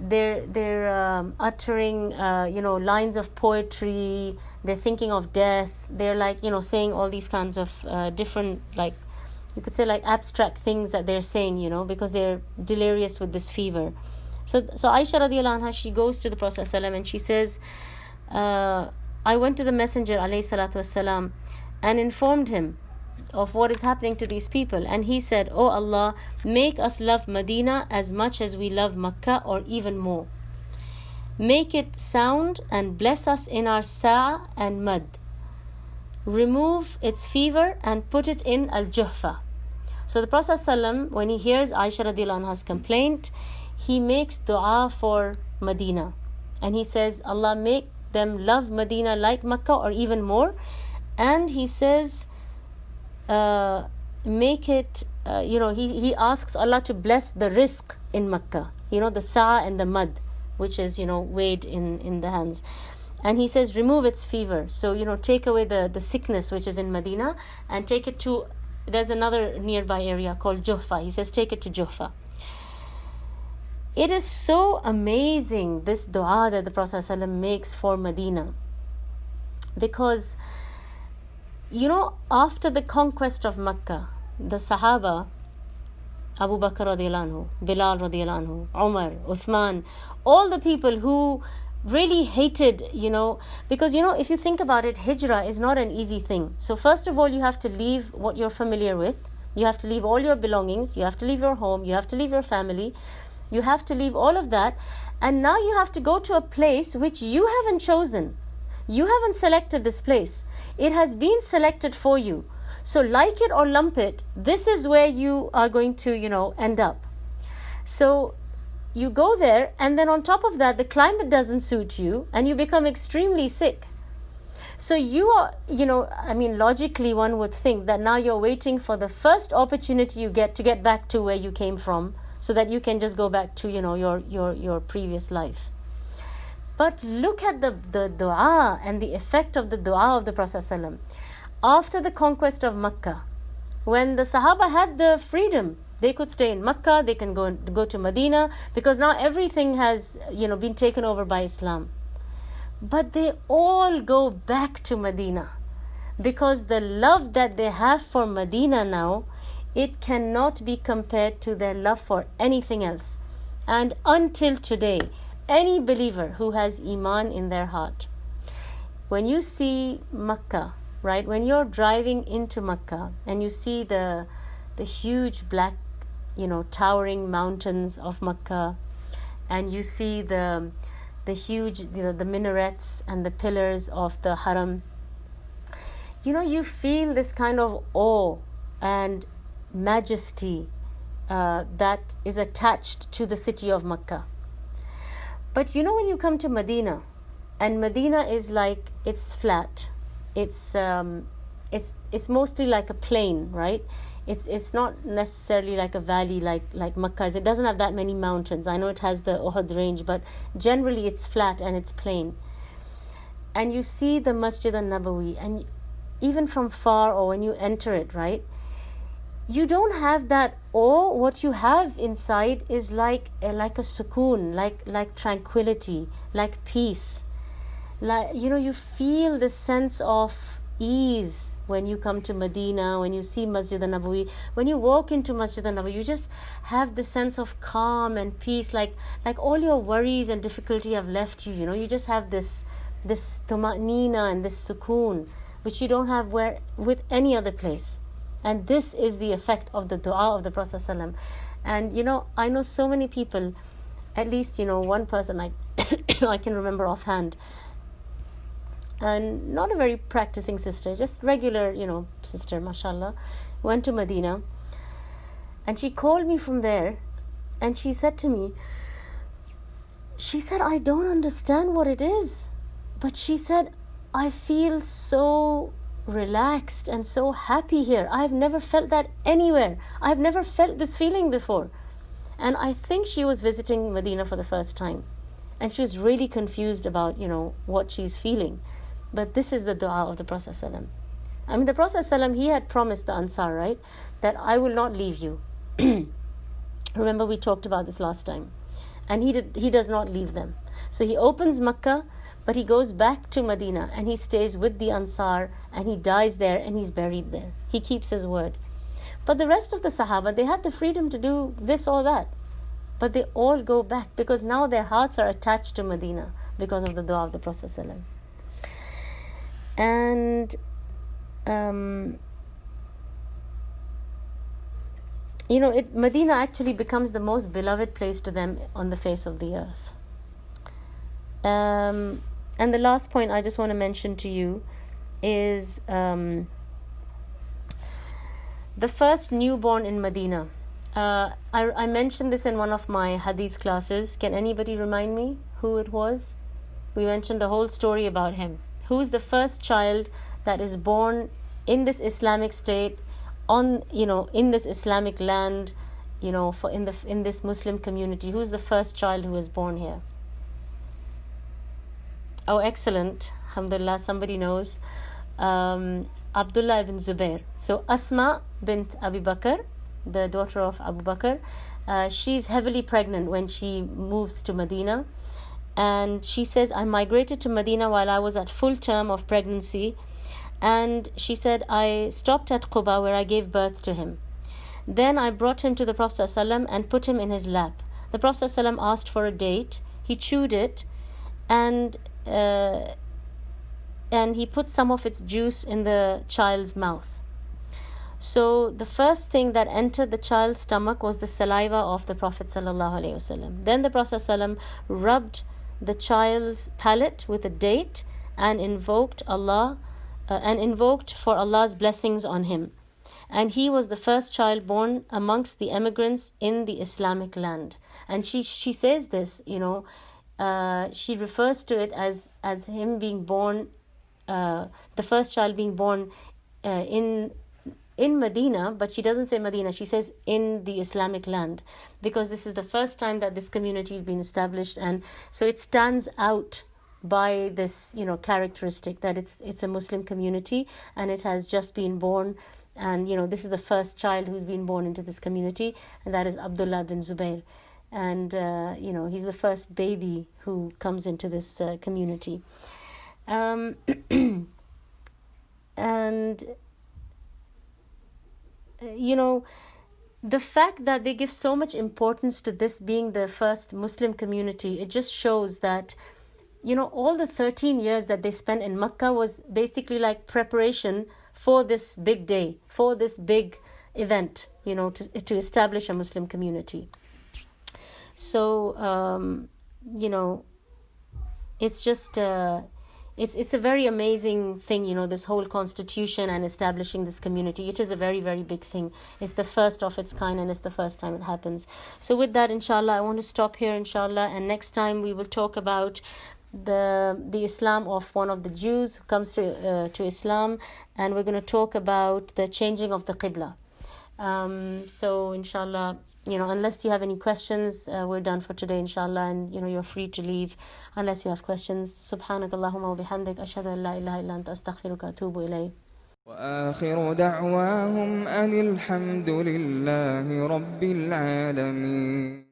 they're uttering lines of poetry. They're thinking of death. They're like saying all these kinds of different, like you could say, like abstract things that they're saying, because they're delirious with this fever. So Aisha radiallahu anha, she goes to the Prophet ﷺ and she says, I went to the Messenger alayhi salatu wasalam and informed him of what is happening to these people, and he said, "Oh Allah, make us love Medina as much as we love Makkah, or even more. Make it sound and bless us in our sa'a and mad. Remove its fever and put it in al-juhfa." So the Prophet ﷺ, when he hears Aisha radiallahu anha's complaint, he makes dua for Medina, and he says, Allah, make them love Medina like Makkah or even more. And he says, make it, he asks Allah to bless the rizq in Makkah, the sa'a and the mad, which is, weighed in the hands. And he says, remove its fever. So, take away the sickness which is in Medina and take it to, there's another nearby area called Juhfa. He says, take it to Juhfa. It is so amazing, this dua that the Prophet ﷺ makes for Medina, because after the conquest of Makkah, the Sahaba, Abu Bakr radiallahu anhu, Bilal radiallahu anhu, Umar, Uthman, all the people who really hated, because if you think about it, hijrah is not an easy thing. So first of all, you have to leave what you're familiar with. You have to leave all your belongings. You have to leave your home. You have to leave your family. You have to leave all of that, and now you have to go to a place which you haven't chosen. You haven't selected this place. It has been selected for you. So like it or lump it, this is where you are going to, end up. So you go there, and then on top of that, the climate doesn't suit you, and you become extremely sick. So you are, logically one would think that now you're waiting for the first opportunity you get to get back to where you came from, so that you can just go back to, your previous life. But look at the dua and the effect of the dua of the Prophet ﷺ. After the conquest of Makkah, when the Sahaba had the freedom, they could stay in Makkah, they can go to Medina, because now everything has, been taken over by Islam. But they all go back to Medina, because the love that they have for Medina now, it cannot be compared to their love for anything else. And until today, any believer who has Iman in their heart, when you see Makkah, right, when you're driving into Makkah and you see the huge black, towering mountains of Makkah, and you see the huge, the minarets and the pillars of the Haram, you feel this kind of awe and majesty that is attached to the city of Makkah. But when you come to Medina, and Medina is like, it's flat, it's mostly like a plain, right? It's not necessarily like a valley like Makkah is. It doesn't have that many mountains. I know it has the Uhud range, but generally it's flat and it's plain. And you see the Masjid al-Nabawi, and even from far or when you enter it, right, you don't have that awe. What you have inside is like a sukoon, like tranquility, like peace. Like, you feel this sense of ease when you come to Medina, when you see Masjid al-Nabawi. When you walk into Masjid al-Nabawi, you just have the sense of calm and peace, like all your worries and difficulty have left you. You just have this tuma'nina and this sukoon, which you don't have with any other place. And this is the effect of the dua of the Prophet ﷺ. And I know so many people, at least one person I I can remember offhand, and not a very practicing sister, just regular sister, mashallah, went to Medina, And she called me from there, and she said to me, she said, I don't understand what it is, but she said, I feel so relaxed and so happy here. I've never felt that anywhere. I've never felt this feeling before. And I think she was visiting Medina for the first time, and she was really confused about, what she's feeling. But this is the dua of the Prophet ﷺ. I mean, the Prophet ﷺ, he had promised the Ansar, right, that I will not leave you. Remember, we talked about this last time. And he does not leave them. So he opens Makkah, but he goes back to Medina, and he stays with the Ansar, and he dies there, and he's buried there. He keeps his word. But the rest of the Sahaba, they had the freedom to do this or that. But they all go back, because now their hearts are attached to Medina because of the dua of the Prophet ﷺ. And Medina actually becomes the most beloved place to them on the face of the earth. And the last point I just want to mention to you is the first newborn in Medina. I mentioned this in one of my hadith classes. Can anybody remind me who it was? We mentioned the whole story about him. Who is the first child that is born in this Islamic state, in this Islamic land, in this Muslim community? Who's the first child who was born here? Oh, excellent. Alhamdulillah, somebody knows. Abdullah ibn Zubair. So Asma bint Abu Bakr, the daughter of Abu Bakr, she's heavily pregnant when she moves to Medina. And she says, I migrated to Medina while I was at full term of pregnancy. And she said, I stopped at Quba where I gave birth to him. Then I brought him to the Prophet ﷺ and put him in his lap. The Prophet ﷺ asked for a date. He chewed it, and he put some of its juice in the child's mouth. So the first thing that entered the child's stomach was the saliva of the Prophet ﷺ. Then the Prophet ﷺ rubbed the child's palate with a date and invoked for Allah's blessings on him. And he was the first child born amongst the emigrants in the Islamic land. And she says this, she refers to it as him being born, the first child being born in Medina, but she doesn't say Medina, she says in the Islamic land, because this is the first time that this community has been established. And so it stands out by this characteristic that it's a Muslim community, and it has just been born, and this is the first child who's been born into this community, and that is Abdullah bin Zubair. And he's the first baby who comes into this community. And the fact that they give so much importance to this being the first Muslim community, it just shows that all the 13 years that they spent in Makkah was basically like preparation for this big day, for this big event, to establish a Muslim community. So, it's just, it's a very amazing thing, this whole constitution and establishing this community. It is a very, very big thing. It's the first of its kind, and it's the first time it happens. So with that, inshallah, I want to stop here, inshallah, and next time we will talk about the Islam of one of the Jews who comes to Islam, and we're going to talk about the changing of the Qibla. So inshallah, unless you have any questions, we're done for today, inshallah, and you're free to leave unless you have questions. Subhanakallahumma wa bihamdik, ashhadu an la ilaha illa anta, astaghfiruka wa atubu ilayk. وآخر دعواهم أن الحمد لله رب العالمين.